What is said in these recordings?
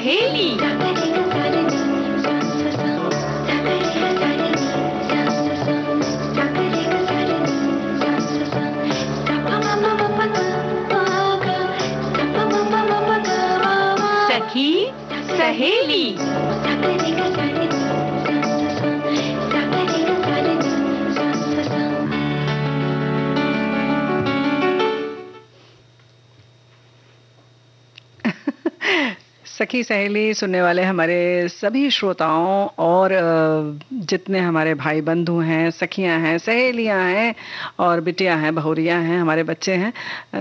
सहेली। सखी सहेली। सखी सहेली सुनने वाले हमारे सभी श्रोताओं और जितने हमारे भाई बंधु हैं, सखियां हैं, सहेलियां हैं और बिटियां हैं, बहुरियां हैं, हमारे बच्चे हैं,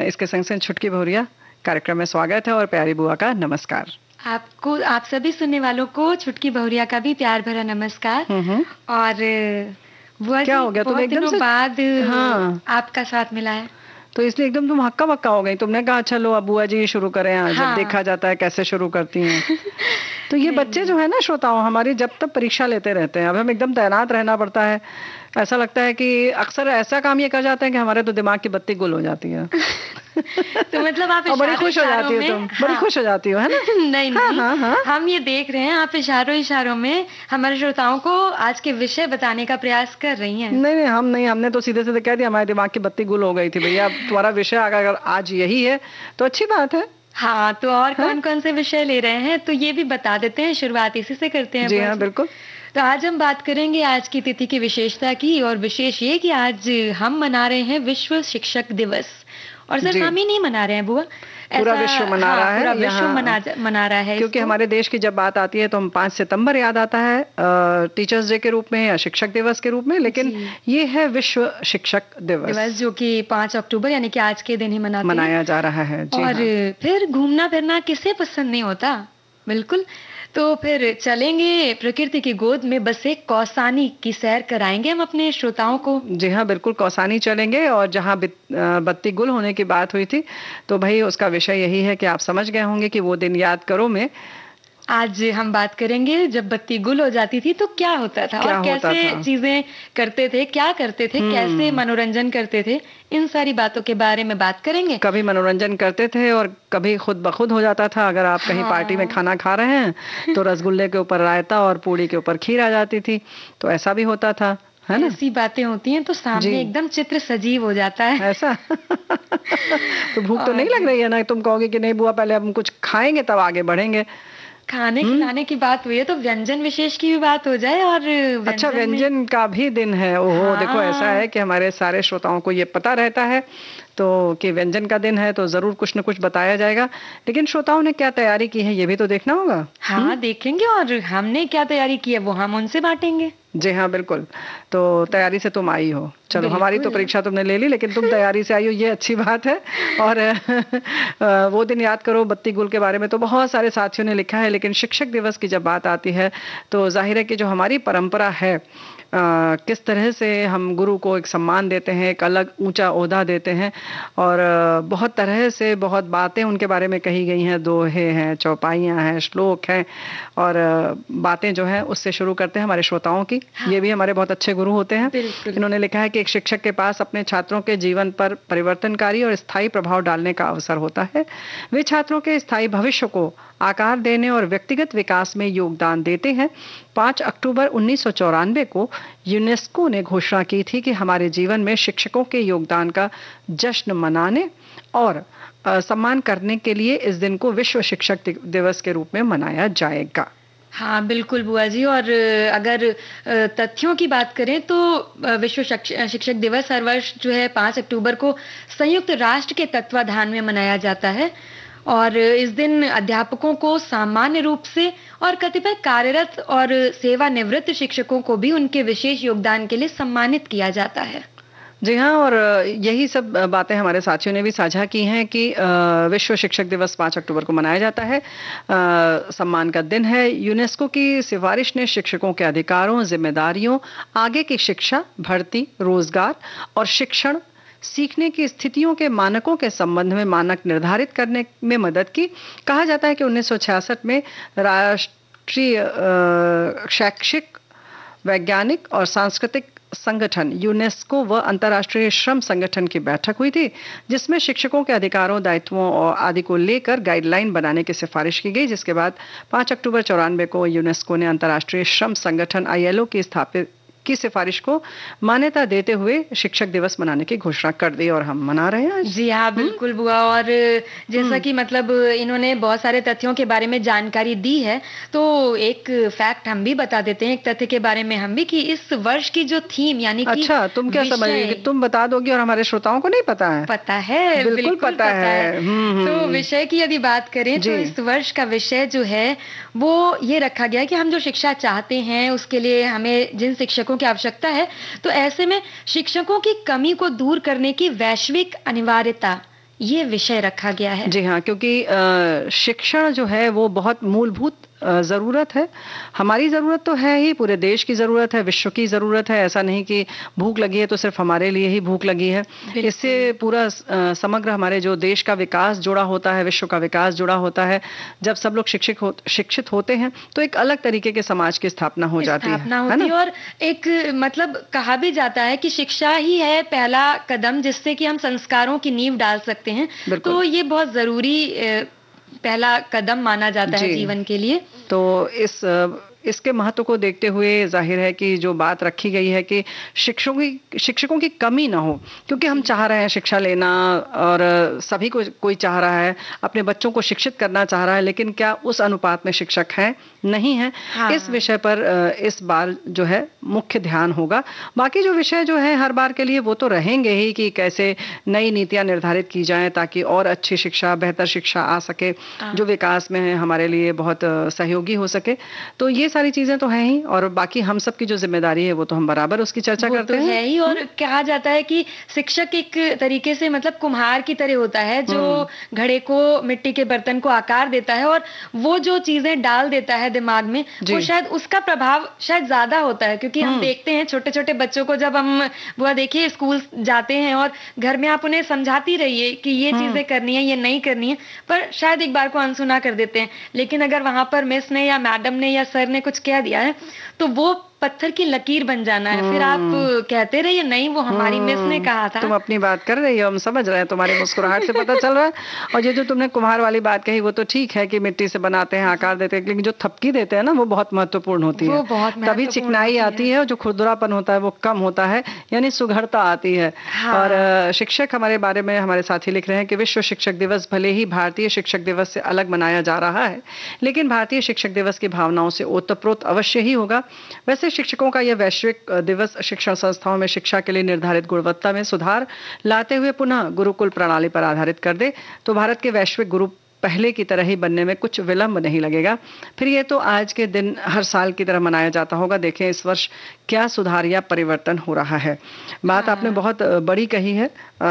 इसके संग संग छुटकी बहुरिया कार्यक्रम में स्वागत है और प्यारी बुआ का नमस्कार। आपको, आप सभी सुनने वालों को छुटकी बहुरिया का भी प्यार भरा नमस्कार। और बुआ क्या हो गया तुम्हें एकदम से? बाद आपका साथ मिला है तो इसलिए एकदम तुम हक्का बक्का हो गई। तुमने कहा चलो अब बुआ जी शुरू करें आज। हाँ। देखा जाता है कैसे शुरू करती हैं। तो ये बच्चे जो है ना श्रोताओं, हमारी जब तक परीक्षा लेते रहते हैं, अब हम एकदम तैनात रहना पड़ता है। ऐसा लगता है कि अक्सर ऐसा काम ये कर जाते हैं कि हमारे तो दिमाग की बत्ती गुल हो जाती है। तो मतलब आप बड़ी खुश हो जाती हो तुम। बड़ी खुश हो जाती हो, है ना? नहीं, हम ये देख रहे हैं आप इशारों में हमारे श्रोताओं को आज के विषय बताने का प्रयास कर रही हैं। नहीं, हमने तो सीधे सीधे कह दिया हमारे दिमाग की बत्ती गुल हो गई थी। भैया तुम्हारा विषय अगर आज यही है तो अच्छी बात है। हाँ, तो और कौन कौन से विषय ले रहे हैं तो ये भी बता देते हैं। शुरुआत इसी से करते हैं। जी हाँ, बिल्कुल। तो आज हम बात करेंगे आज की तिथि की विशेषता की, और विशेष ये कि आज हम मना रहे हैं विश्व शिक्षक दिवस। और सिर्फ हम ही नहीं मना रहे हैं बुआ, पूरा विश्व मना रहा है। पूरा विश्व मना रहा है, क्योंकि हमारे देश की जब बात आती है तो हम 5 सितंबर याद आता है टीचर्स डे के रूप में या शिक्षक दिवस के रूप में, लेकिन ये है विश्व शिक्षक दिवस जो कि 5 अक्टूबर यानी कि आज के दिन ही मनाया जा रहा है। और फिर घूमना फिरना किसे पसंद नहीं होता, बिल्कुल। तो फिर चलेंगे प्रकृति की गोद में बसे कौसानी की सैर कराएंगे हम अपने श्रोताओं को। जी हाँ, बिल्कुल कौसानी चलेंगे। और जहाँ बत्ती गुल होने की बात हुई थी तो भाई उसका विषय यही है कि आप समझ गए होंगे कि वो दिन याद करो में आज हम बात करेंगे जब बत्ती गुल हो जाती थी तो क्या होता था, और कैसे चीजें करते थे, क्या करते थे, कैसे मनोरंजन करते थे, इन सारी बातों के बारे में बात करेंगे। कभी मनोरंजन करते थे और कभी खुद ब खुद हो जाता था। अगर आप कहीं पार्टी में खाना खा रहे हैं तो रसगुल्ले के ऊपर रायता और पूड़ी के ऊपर खीर आ जाती थी, तो ऐसा भी होता था, है ना? ऐसी बातें होती हैं तो सामने एकदम चित्र सजीव हो जाता है। ऐसा तो भूख तो नहीं लग रही है ना? तुम कहोगे कि नहीं बुआ पहले हम कुछ खाएंगे तब आगे बढ़ेंगे। खाने खिलाने की बात हुई है तो व्यंजन विशेष की भी बात हो जाए। और अच्छा, व्यंजन का भी दिन है। ओहो, देखो ऐसा है कि हमारे सारे श्रोताओं को ये पता रहता है तो कि व्यंजन का दिन है तो जरूर कुछ न कुछ बताया जाएगा, लेकिन श्रोताओं ने क्या तैयारी की है ये भी तो देखना होगा। हाँ, देखेंगे। और हमने क्या तैयारी की है वो हम उनसे बांटेंगे। जी हाँ, बिल्कुल। तो तैयारी से तुम आई हो, चलो हमारी तो परीक्षा तुमने ले ली, लेकिन तुम तैयारी से आई हो, ये अच्छी बात है। और वो दिन याद करो बत्ती गुल के बारे में तो बहुत सारे साथियों ने लिखा है, लेकिन शिक्षक दिवस की जब बात आती है तो जाहिर है कि जो हमारी परंपरा है, किस तरह से हम गुरु को एक सम्मान देते हैं, एक अलग ऊंचा ओहदा देते हैं, और बहुत तरह से बहुत बातें उनके बारे में कही गई हैं। दोहे हैं, चौपाइयाँ हैं, श्लोक हैं, और बातें जो हैं उससे शुरू करते हैं हमारे श्रोताओं की। ये भी हमारे बहुत अच्छे गुरु होते हैं। इन्होंने लिखा है कि एक शिक्षक के पास अपने छात्रों के जीवन पर परिवर्तनकारी और स्थायी प्रभाव डालने का अवसर होता है। वे छात्रों के स्थायी भविष्य को आकार देने और व्यक्तिगत विकास में योगदान देते हैं। 5 अक्टूबर 1994 को यूनेस्को ने घोषणा की थी कि हमारे जीवन में शिक्षकों के योगदान का जश्न मनाने और सम्मान करने के लिए इस दिन को विश्व शिक्षक दिवस के रूप में मनाया जाएगा। हाँ, बिल्कुल बुआ जी। और अगर तथ्यों की बात करें तो विश्व शिक्षक दिवस हर वर्ष जो है 5 अक्टूबर को संयुक्त राष्ट्र के तत्वाधान में मनाया जाता है। और इस दिन अध्यापकों को सामान्य रूप से और कतिपय कार्यरत और सेवानिवृत्त शिक्षकों को भी उनके विशेष योगदान के लिए सम्मानित किया जाता है। जी हाँ, और यही सब बातें हमारे साथियों ने भी साझा की हैं कि विश्व शिक्षक दिवस 5 अक्टूबर को मनाया जाता है। सम्मान का दिन है। यूनेस्को की सिफारिश ने शिक्षकों के अधिकारों, जिम्मेदारियों, आगे की शिक्षा, भर्ती, रोजगार और शिक्षण सीखने की स्थितियों के मानकों के संबंध में मानक निर्धारित करने में मदद की। कहा जाता है कि 1966 में राष्ट्रीय शैक्षिक, वैज्ञानिक और सांस्कृतिक संगठन यूनेस्को व अंतर्राष्ट्रीय श्रम संगठन की बैठक हुई थी, जिसमें शिक्षकों के अधिकारों, दायित्वों और आदि को लेकर गाइडलाइन बनाने की सिफारिश की गई, जिसके बाद 5 अक्टूबर 94 को यूनेस्को ने अंतर्राष्ट्रीय श्रम संगठन ILO की सिफारिश को मान्यता देते हुए शिक्षक दिवस मनाने की घोषणा कर दी और हम मना रहे हैं। जी हाँ, बिल्कुल बुआ। और जैसा कि मतलब इन्होंने बहुत सारे तथ्यों के बारे में जानकारी दी है, तो एक फैक्ट हम भी बता देते हैं, एक तथ्य के बारे में हम भी, कि इस वर्ष की जो थीम यानी कि अच्छा, तुम क्या समझ रही हो? तुम बता दोगी और हमारे श्रोताओं को नहीं पता है? पता है, बिल्कुल पता है। तो विषय की यदि बात करें तो इस वर्ष का विषय जो है वो ये रखा गया है कि हम जो शिक्षा चाहते हैं उसके लिए हमें जिन शिक्षकों की आवश्यकता है, तो ऐसे में शिक्षकों की कमी को दूर करने की वैश्विक अनिवार्यता, ये विषय रखा गया है। जी हाँ, क्योंकि शिक्षण जो है वो बहुत मूलभूत ज़रूरत है। हमारी ज़रूरत तो है ही, पूरे देश की ज़रूरत है, विश्व की ज़रूरत है। ऐसा नहीं कि भूख लगी है तो सिर्फ हमारे लिए ही भूख लगी है। इससे पूरा समग्र हमारे जो देश का विकास जुड़ा होता है, विश्व का विकास जुड़ा होता है। जब सब लोग शिक्षित होते हैं तो एक अलग तरीके के समाज की स्थापना हो जाती है। और एक मतलब कहा भी जाता है कि शिक्षा ही है पहला कदम जिससे कि हम संस्कारों की नींव डाल सकते हैं। तो ये बहुत जरूरी पहला कदम माना जाता है जीवन के लिए। तो इसके महत्व को देखते हुए जाहिर है कि जो बात रखी गई है कि शिक्षकों की कमी ना हो, क्योंकि हम चाह रहे हैं शिक्षा लेना और सभी को कोई चाह रहा है, अपने बच्चों को शिक्षित करना चाह रहा है, लेकिन क्या उस अनुपात में शिक्षक हैं? नहीं है। हाँ। इस विषय पर इस बार जो है मुख्य ध्यान होगा। बाकी जो विषय जो है हर बार के लिए वो तो रहेंगे ही कि कैसे नई नीतियां निर्धारित की जाएं ताकि और अच्छी शिक्षा, बेहतर शिक्षा आ सके, जो विकास में हमारे लिए बहुत सहयोगी हो सके। तो ये सारी चीजें तो हैं ही, और बाकी हम सब की जो जिम्मेदारी है वो तो हम बराबर उसकी चर्चा करते हैं। है ही। और कहा जाता है कि शिक्षक एक तरीके से मतलब कुम्हार की तरह होता है जो घड़े को, मिट्टी के बर्तन को आकार देता है, और वो जो चीजें डाल देता है दिमाग में, वो शायद उसका प्रभाव शायद ज्यादा होता है। क्योंकि हम देखते हैं छोटे छोटे बच्चों को, जब हम वो देखिए स्कूल जाते हैं और घर में आप उन्हें समझाती रहिए कि ये चीजें करनी है, ये नहीं करनी है, पर शायद एक बार को अनसुना कर देते हैं। लेकिन अगर वहां पर मिस ने या मैडम ने या सर ने कुछ कह दिया है तो वो पत्थर की लकीर बन जाना है। फिर आप कहते रहिए नहीं वो हमारी मिस ने कहा था। तुम अपनी बात कर रही हो, हम समझ रहे हैं, तुम्हारी मुस्कुराहट से पता चल रहा है। और ये जो तुमने कुम्हार वाली बात कही वो तो ठीक है कि मिट्टी से बनाते हैं, आकार देते हैं, लेकिन जो थपकी देते हैं ना वो बहुत महत्वपूर्ण होती है। तभी चिकनाई आती है, जो खुरदरापन होता है वो कम होता है, यानी सुघड़ता आती है। और शिक्षक हमारे बारे में हमारे साथी लिख रहे हैं कि विश्व शिक्षक दिवस भले ही भारतीय शिक्षक दिवस से अलग मनाया जा रहा है, लेकिन भारतीय शिक्षक दिवस की भावनाओं से ओतप्रोत अवश्य ही होगा। वैसे शिक्षकों का यह वैश्विक दिवस शिक्षण संस्थाओं में शिक्षा के लिए निर्धारित गुणवत्ता में सुधार लाते हुए पुनः गुरुकुल प्रणाली पर आधारित कर दे तो भारत के वैश्विक गुरु पहले की तरह ही बनने में कुछ विलंब नहीं लगेगा। फिर ये तो आज के दिन हर साल की तरह मनाया जाता होगा। देखें इस वर्ष क्या सुधार या परिवर्तन हो रहा है। बात आपने बहुत बड़ी कही है,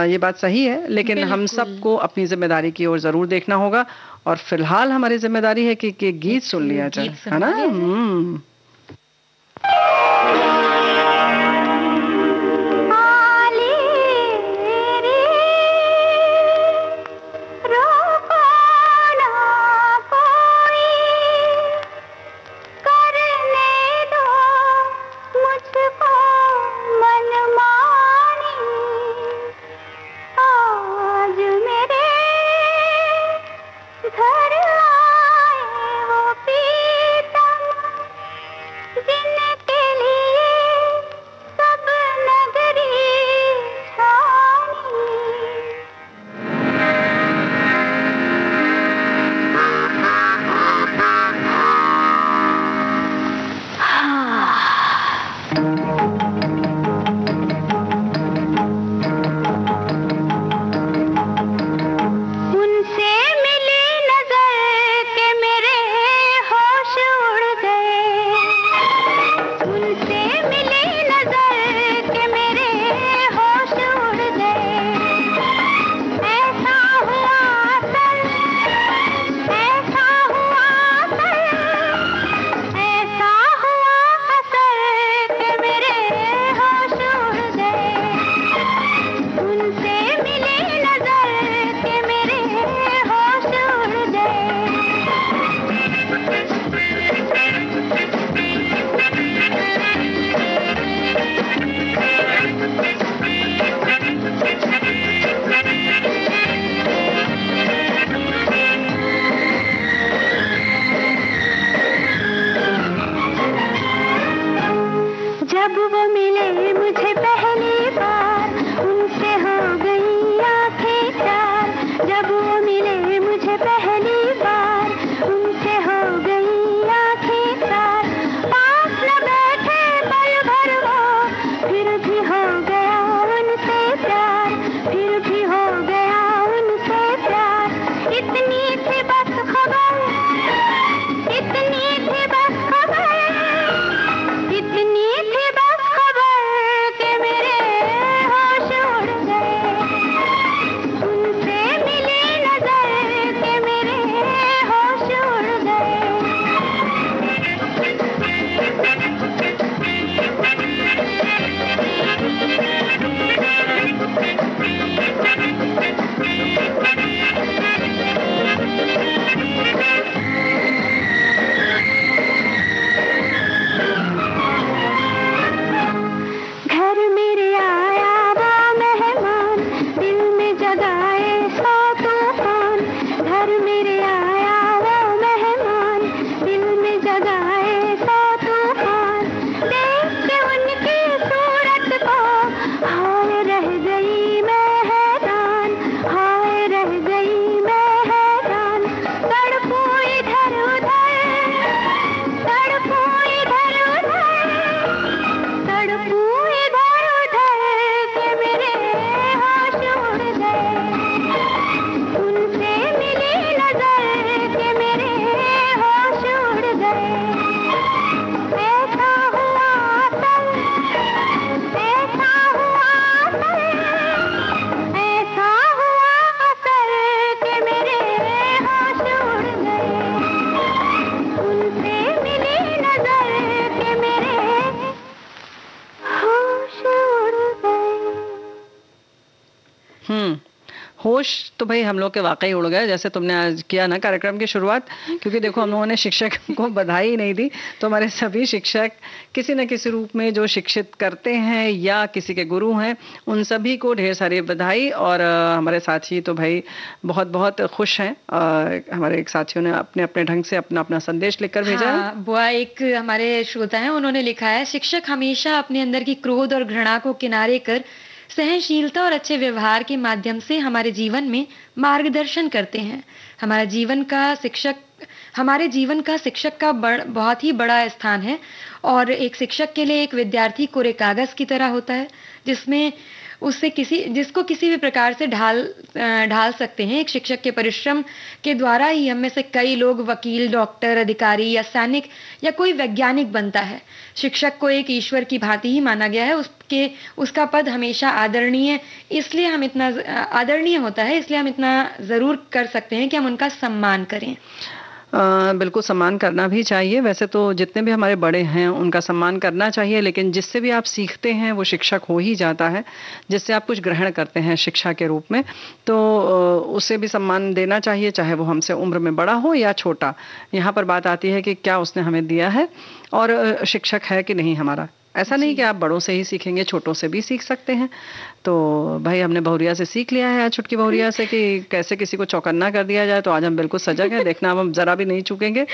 ये बात सही है, लेकिन हम सबको अपनी जिम्मेदारी की ओर जरूर देखना होगा। और फिलहाल हमारी जिम्मेदारी है कि गीत सुन लिया जाए, है ना। होश तो भाई हम लोग के वाकई उड़ गए, जैसे तुमने आज किया ना कार्यक्रम की शुरुआत, क्योंकि देखो हम लोगों ने शिक्षक को बधाई ही नहीं दी, तो हमारे सभी शिक्षक किसी न किसी रूप में जो शिक्षित करते हैं या किसी के गुरु हैं, उन सभी को ढेर सारी बधाई। और हमारे साथी तो भाई बहुत बहुत खुश हैं। हमारे एक साथियों ने अपने अपने ढंग से अपना अपना संदेश लिखकर भेजा है। बुआ एक हमारे श्रोता हैं, उन्होंने लिखा है, शिक्षक हमेशा अपने अंदर की क्रोध और घृणा को किनारे कर सहनशीलता और अच्छे व्यवहार के माध्यम से हमारे जीवन में मार्गदर्शन करते हैं। हमारे जीवन का शिक्षक का बहुत ही बड़ा स्थान है, और एक शिक्षक के लिए एक विद्यार्थी कोरे कागज की तरह होता है, जिसको किसी भी प्रकार से ढाल सकते हैं। एक शिक्षक के परिश्रम के द्वारा ही हम में से कई लोग वकील, डॉक्टर, अधिकारी या सैनिक या कोई वैज्ञानिक बनता है। शिक्षक को एक ईश्वर की भांति ही माना गया है। उसका पद हमेशा आदरणीय होता है, इसलिए हम इतना जरूर कर सकते हैं कि हम उनका सम्मान करें। बिल्कुल सम्मान करना भी चाहिए। वैसे तो जितने भी हमारे बड़े हैं उनका सम्मान करना चाहिए, लेकिन जिससे भी आप सीखते हैं वो शिक्षक हो ही जाता है। जिससे आप कुछ ग्रहण करते हैं शिक्षा के रूप में, तो उसे भी सम्मान देना चाहिए, चाहे वो हमसे उम्र में बड़ा हो या छोटा। यहाँ पर बात आती है कि क्या उसने हमें दिया है और शिक्षक है कि नहीं हमारा। ऐसा नहीं कि आप बड़ों से ही सीखेंगे, छोटों से भी सीख सकते हैं। तो भाई हमने बहुरिया से सीख लिया है, आज छुटकी बहुरिया से, कि कैसे किसी को चौकन्ना कर दिया जाए। तो आज हम बिल्कुल सजग हैं, देखना अब हम जरा भी नहीं चूकेंगे।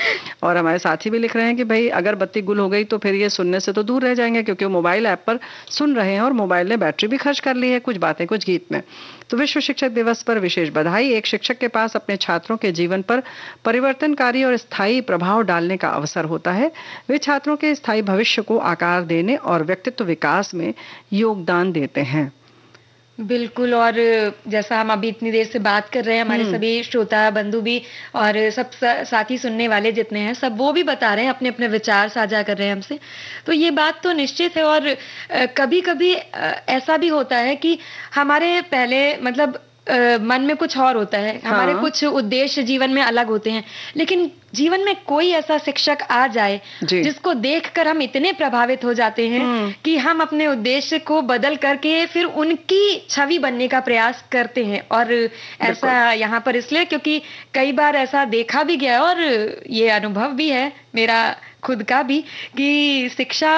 और हमारे साथी भी लिख रहे हैं कि भाई अगर बत्ती गुल हो गई तो फिर ये सुनने से तो दूर रह जाएंगे, क्योंकि वो मोबाइल ऐप पर सुन रहे हैं और मोबाइल ने बैटरी भी खर्च कर ली है, कुछ बातें कुछ गीत में। तो विश्व शिक्षक दिवस पर विशेष बधाई। एक शिक्षक के पास अपने छात्रों के जीवन पर परिवर्तनकारी और स्थायी प्रभाव डालने का अवसर होता है। वे छात्रों के स्थायी भविष्य को आकार देने और व्यक्तित्व विकास में योगदान देते हैं। बिल्कुल। और जैसा हम अभी इतनी देर से बात कर रहे हैं, हमारे सभी श्रोता बंधु भी और सब साथी सुनने वाले जितने हैं, सब वो भी बता रहे हैं, अपने अपने विचार साझा कर रहे हैं हमसे। तो ये बात तो निश्चित है। और कभी कभी ऐसा भी होता है कि हमारे पहले मतलब मन में कुछ और होता है, हमारे कुछ उद्देश्य जीवन में अलग होते हैं, लेकिन जीवन में कोई ऐसा शिक्षक आ जाए जिसको देखकर हम इतने प्रभावित हो जाते हैं कि हम अपने उद्देश्य को बदल करके फिर उनकी छवि बनने का प्रयास करते हैं। और ऐसा यहाँ पर इसलिए क्योंकि कई बार ऐसा देखा भी गया और ये अनुभव भी है मेरा खुद का भी, कि शिक्षा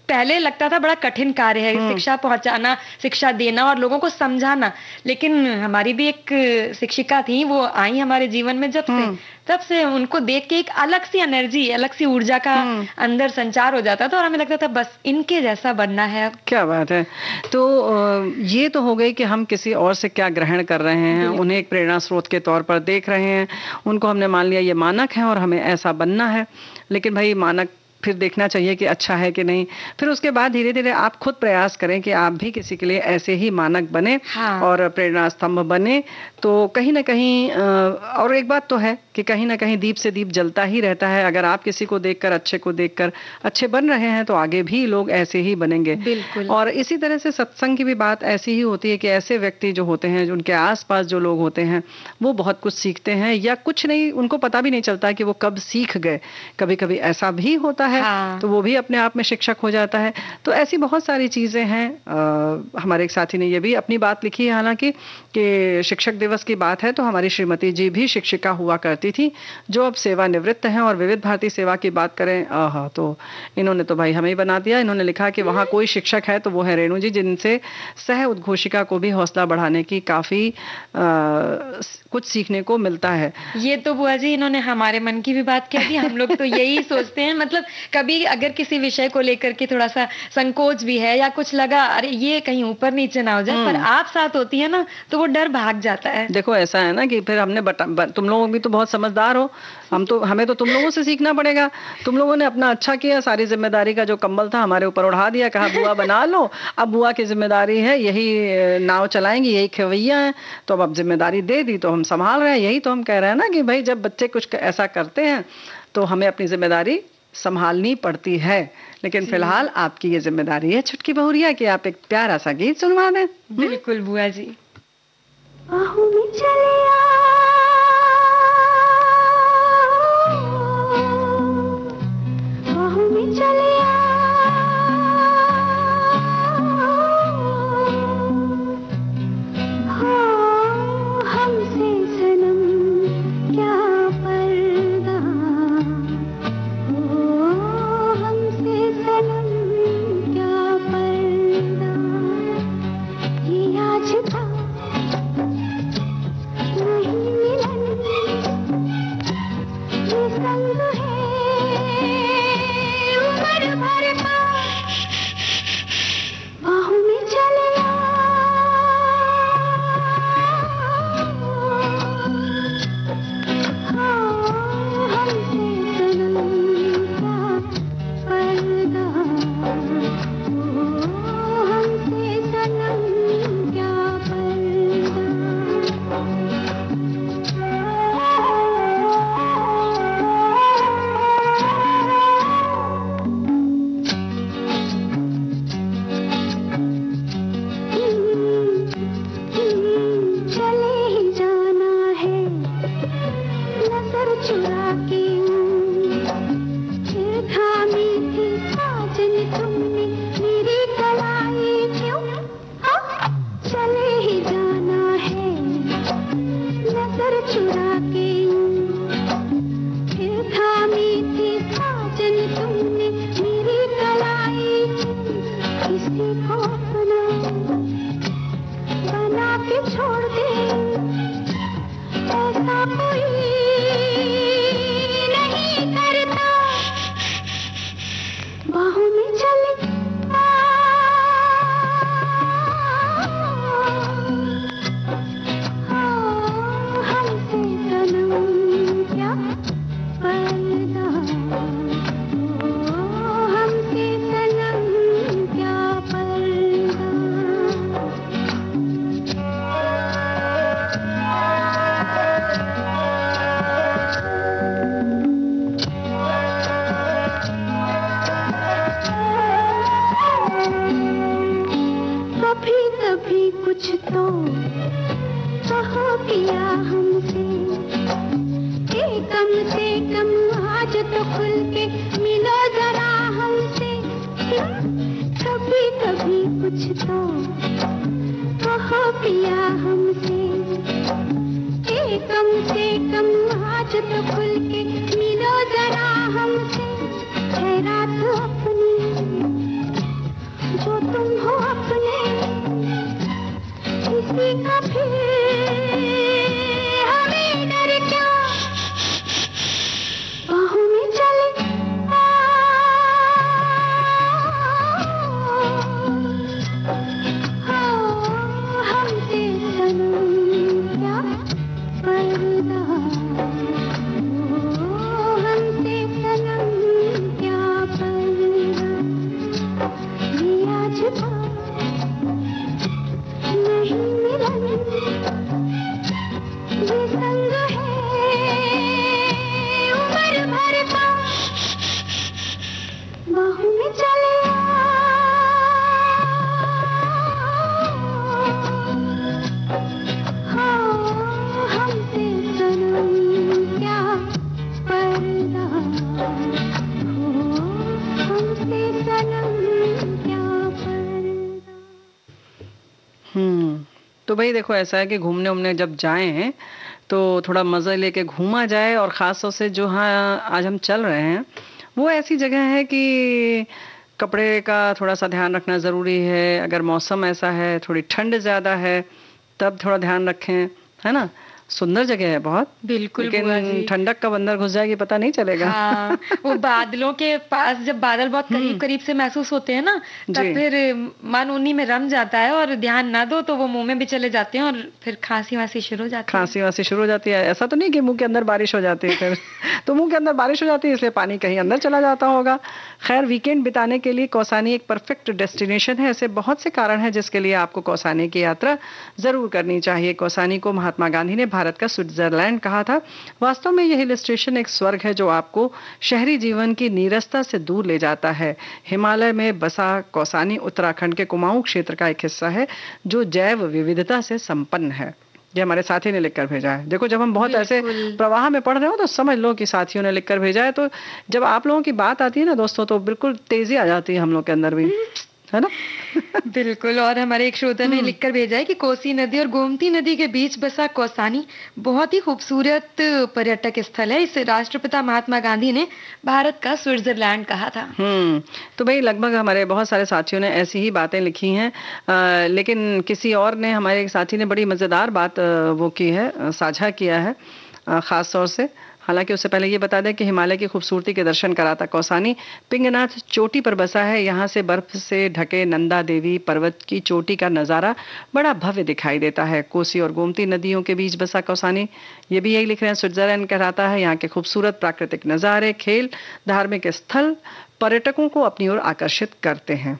पहले लगता था बड़ा कठिन कार्य है, शिक्षा पहुंचाना, शिक्षा देना और लोगों को समझाना। लेकिन हमारी भी एक शिक्षिका थी, वो आई हमारे जीवन में तब से उनको देख के एक अलग सी एनर्जी, अलग सी ऊर्जा का अंदर संचार हो जाता था, और हमें लगता था बस इनके जैसा बनना है। क्या बात है। तो ये तो हो गई कि हम किसी और से क्या ग्रहण कर रहे हैं, उन्हें एक प्रेरणा स्रोत के तौर पर देख रहे हैं, उनको हमने मान लिया ये मानक है और हमें ऐसा बनना है। लेकिन भाई मानक फिर देखना चाहिए कि अच्छा है कि नहीं। फिर उसके बाद धीरे धीरे आप खुद प्रयास करें कि आप भी किसी के लिए ऐसे ही मानक बने और प्रेरणा स्तंभ बने। तो कहीं ना कहीं और एक बात तो है कि कहीं ना कहीं दीप से दीप जलता ही रहता है। अगर आप किसी को देखकर अच्छे बन रहे हैं तो आगे भी लोग ऐसे ही बनेंगे। बिल्कुल। और इसी तरह से सत्संग की भी बात ऐसी ही होती है कि ऐसे व्यक्ति जो होते हैं, उनके आसपास जो लोग होते हैं, वो बहुत कुछ सीखते हैं या कुछ नहीं, उनको पता भी नहीं चलता कि वो कब सीख गए। कभी कभी ऐसा भी होता है। तो वो भी अपने आप में शिक्षक हो जाता है। तो ऐसी बहुत सारी चीजें हैं। हमारे एक साथी ने ये भी अपनी बात लिखी है, हालांकि कि शिक्षक दिवस की बात है तो हमारी श्रीमती जी भी शिक्षिका हुआ करती थी, जो अब सेवानिवृत्त हैं। और विविध भारती सेवा की बात करें तो इन्होंने तो भाई हमें ही बना दिया। इन्होंने लिखा कि वहाँ कोई शिक्षक है तो वो है रेणु जी, जिनसे सह उद्घोषिका को भी हौसला बढ़ाने की काफी कुछ सीखने को मिलता है। ये तो बुआ जी इन्होंने हमारे मन की भी बात कह दी। हम लोग तो यही सोचते हैं, मतलब कभी अगर किसी विषय को लेकर के थोड़ा सा संकोच भी है या कुछ लगा अरे ये कहीं ऊपर नीचे ना हो जाए, पर आप साथ होती है ना तो वो डर भाग जाता है। देखो ऐसा है ना कि फिर हमने तुम लोग भी तो बहुत समझदार हो, हमें तो तुम लोगों से सीखना पड़ेगा। तुम लोगों ने अपना अच्छा किया, सारी जिम्मेदारी का जो कंबल था हमारे ऊपर उड़ा दिया, कहा बुआ बना लो, अब बुआ की जिम्मेदारी है, यही नाव चलाएंगी, यही खेवैया है, तो अब जिम्मेदारी दे दी तो हम संभाल रहे हैं। यही तो हम कह रहे हैं ना कि भाई जब बच्चे कुछ ऐसा करते हैं तो हमें अपनी जिम्मेदारी संभालनी पड़ती है। लेकिन फिलहाल आपकी ये जिम्मेदारी है छुटकी बहुरिया कि आप एक प्यारा सा गीत सुनवा दें। बिल्कुल बुआ जी। Oh बाहों में चले हमसे सनम क्या पर्दा, हमसे सनम क्या पर्दा। कभी कभी कुछ तो कहो किया हमसे, कम से कम आज तो खुल के मिलो जरा हमसे। कभी कभी कुछ तो कहो किया हमसे, कम से कम आज तो खुल के मिलो जरा हमसे। है रात अपनी जो तुम हो अपने, किसी का फिर हमें डर क्या, बाहों में चले हमसे सनम क्या पर्दा, हमसे सनम क्या पर्दा। ये आज नहीं मिलन, ये संग है उम्र भर का, बाहों में चले हमसे सनम क्या पर्दा, हमसे सनम क्या पर्दा। तो भाई देखो, ऐसा है कि घूमने उमने जब जाएं हैं तो थोड़ा मज़े लेके घूमा जाए, और ख़ास तौर से जो हाँ आज हम चल रहे हैं वो ऐसी जगह है कि कपड़े का थोड़ा सा ध्यान रखना ज़रूरी है। अगर मौसम ऐसा है, थोड़ी ठंड ज़्यादा है, तब थोड़ा ध्यान रखें, है ना। सुंदर जगह है बहुत, बिल्कुल बुआ जी। लेकिन ठंडक कब अंदर घुस जाएगी पता नहीं चलेगा। हाँ, वो बादलों के पास जब बादल बहुत करीब करीब से महसूस होते हैं ना, तब फिर मन उन्हीं में रम जाता है, और ध्यान ना दो तो वो मुंह में भी चले जाते हैं, और फिर खांसी वासी शुरू हो जाती है। खांसी वासी शुरू हो जाती है। ऐसा तो नहीं कि मुंह के अंदर बारिश हो जाती है फिर तो मुंह के अंदर बारिश हो जाती है, इसलिए पानी कहीं अंदर चला जाता होगा। खैर, वीकेंड बिताने के लिए कौसानी एक परफेक्ट डेस्टिनेशन है। ऐसे बहुत से कारण हैं जिसके लिए आपको कौसानी की यात्रा जरूर करनी चाहिए। कौसानी को महात्मा गांधी ने भारत का स्विट्जरलैंड कहा था। वास्तव में यह हिल स्टेशन एक स्वर्ग है जो आपको शहरी जीवन की नीरसता से दूर ले जाता है। हिमालय में बसा कौसानी उत्तराखंड के कुमाऊं क्षेत्र का एक हिस्सा है जो जैव विविधता से संपन्न है। ये हमारे साथी ने लिखकर भेजा है। देखो, जब हम बहुत ऐसे प्रवाह में पढ़ रहे हो तो समझ लो कि साथियों ने लिखकर भेजा है। तो जब आप लोगों की बात आती है ना दोस्तों, तो बिल्कुल तेजी आ जाती है हम लोग के अंदर भी, है ना। बिल्कुल। और हमारे एक श्रोता ने लिखकर भेजा है कि कोसी नदी और गोमती नदी के बीच बसा कौसानी बहुत ही खूबसूरत पर्यटक स्थल है। इसे राष्ट्रपिता महात्मा गांधी ने भारत का स्विट्जरलैंड कहा था। तो भाई लगभग हमारे बहुत सारे साथियों ने ऐसी ही बातें लिखी हैं, लेकिन किसी और ने, हमारे एक साथी ने बड़ी मजेदार बात वो की है, साझा किया है खास तौर से। हालांकि उससे पहले ये बता दें कि हिमालय की खूबसूरती के दर्शन कराता कौसानी पिंगनाथ चोटी पर बसा है। यहाँ से बर्फ से ढके नंदा देवी पर्वत की चोटी का नज़ारा बड़ा भव्य दिखाई देता है। कोसी और गोमती नदियों के बीच बसा कौसानी, ये भी यही लिख रहे हैं, स्विट्जरलैंड कहलाता है। यहाँ के खूबसूरत प्राकृतिक नज़ारे, खेल, धार्मिक स्थल पर्यटकों को अपनी ओर आकर्षित करते हैं।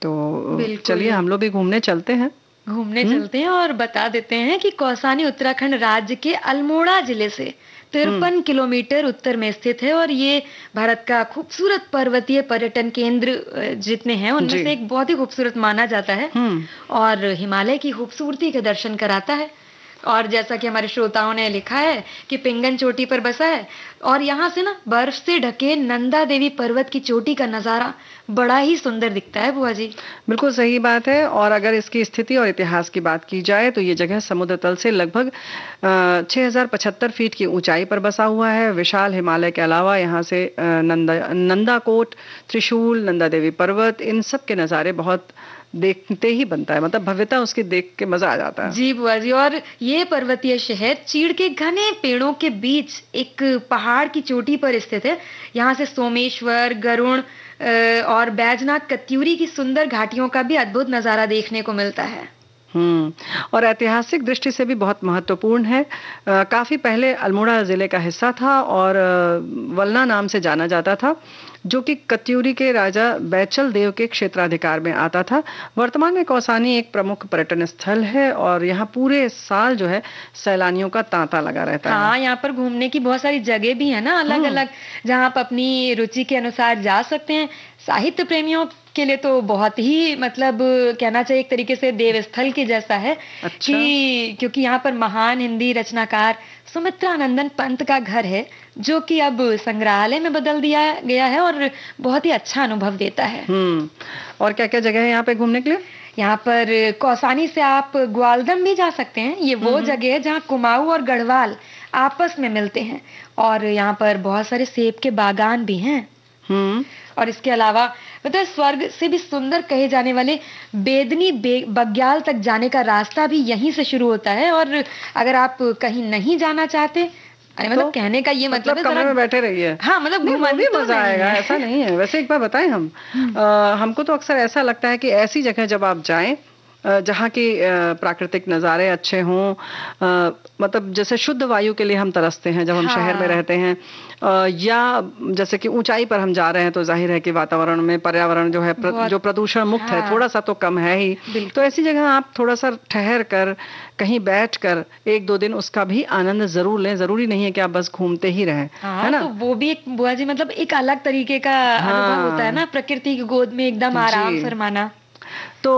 तो चलिए हम लोग भी घूमने चलते हैं और बता देते हैं कि कौसानी उत्तराखंड राज्य के अल्मोड़ा जिले से 53 किलोमीटर उत्तर में स्थित है, और ये भारत का खूबसूरत पर्वतीय पर्यटन केंद्र जितने हैं उनमें से एक बहुत ही खूबसूरत माना जाता है, और हिमालय की खूबसूरती के दर्शन कराता है। और जैसा कि हमारे श्रोताओं ने लिखा है कि पिंगन चोटी पर बसा है, और यहाँ से ना बर्फ से ढके नंदा देवी पर्वत की चोटी का नज़ारा बड़ा ही सुंदर दिखता है बुआ जी। बिल्कुल सही बात है। और अगर इसकी स्थिति और इतिहास की बात की जाए तो ये जगह समुद्र तल से लगभग 6075 फीट की ऊंचाई पर बसा हुआ है। विशाल हिमालय के अलावा यहाँ से नंदाकोट, त्रिशूल, नंदा देवी पर्वत, इन सब के नज़ारे बहुत देखते ही बनता है, मतलब भव्यता उसकी देख के मजा आ जाता है। जी बुआ जी। और ये पर्वतीय शहर चीड़ के घने पेड़ों के बीच एक पहाड़ की चोटी पर स्थित है। यहाँ से सोमेश्वर, गरुड़, और बैजनाथ कत्यूरी की सुंदर घाटियों का भी अद्भुत नजारा देखने को मिलता है। और ऐतिहासिक दृष्टि से भी बहुत महत्वपूर्ण है। काफी पहले अल्मोड़ा जिले का हिस्सा था और वलना नाम से जाना जाता था, जो कि कत्यूरी के राजा बैचल देव के क्षेत्राधिकार में आता था। वर्तमान में कौसानी एक प्रमुख पर्यटन स्थल है और यहाँ पूरे साल जो है सैलानियों का तांता लगा रहता है। हाँ, यहाँ पर घूमने की बहुत सारी जगह भी है ना, अलग अलग, जहाँ आप अपनी रुचि के अनुसार जा सकते हैं। साहित्य प्रेमियों के लिए तो बहुत ही, मतलब कहना चाहिए एक तरीके से देवस्थल के जैसा है। अच्छा। कि क्योंकि यहाँ पर महान हिंदी रचनाकार सुमित्रानंदन पंत का घर है, जो कि अब संग्रहालय में बदल दिया गया है और बहुत ही अच्छा अनुभव देता है। और क्या क्या जगह है यहाँ पे घूमने के लिए? यहाँ पर कौसानी से आप ग्वालदम भी जा सकते हैं। ये वो जगह है जहाँ कुमाऊं और गढ़वाल आपस में मिलते हैं, और यहाँ पर बहुत सारे सेब के बागान भी हैं। और इसके अलावा मतलब स्वर्ग से भी सुंदर कहे जाने वाले बेदनी बग्याल तक जाने का रास्ता भी यहीं से शुरू होता है। और अगर आप कहीं नहीं जाना चाहते, अरे मतलब कहने का ये मतलब है कमरे में बैठे रहिए। हाँ, मतलब घूमने भी मजा आएगा, ऐसा नहीं है। वैसे एक बार बताएं हम, हमको तो अक्सर ऐसा लगता है कि ऐसी जगह जब आप जाएं जहाँ की प्राकृतिक नज़ारे अच्छे हों, मतलब जैसे शुद्ध वायु के लिए हम तरसते हैं जब हम शहर में रहते हैं, या जैसे कि ऊंचाई पर हम जा रहे हैं तो जाहिर है कि वातावरण में पर्यावरण जो है जो प्रदूषण मुक्त है थोड़ा सा तो कम है ही। तो ऐसी जगह आप थोड़ा सा ठहर कर कहीं बैठ कर 1-2 दिन उसका भी आनंद जरूर लें। जरूरी नहीं है कि आप बस घूमते ही रहें, है ना? तो वो भी एक बुआ जी मतलब एक अलग तरीके का अनुभव होता है ना, प्रकृति की गोद में एकदम आराम फरमाना। तो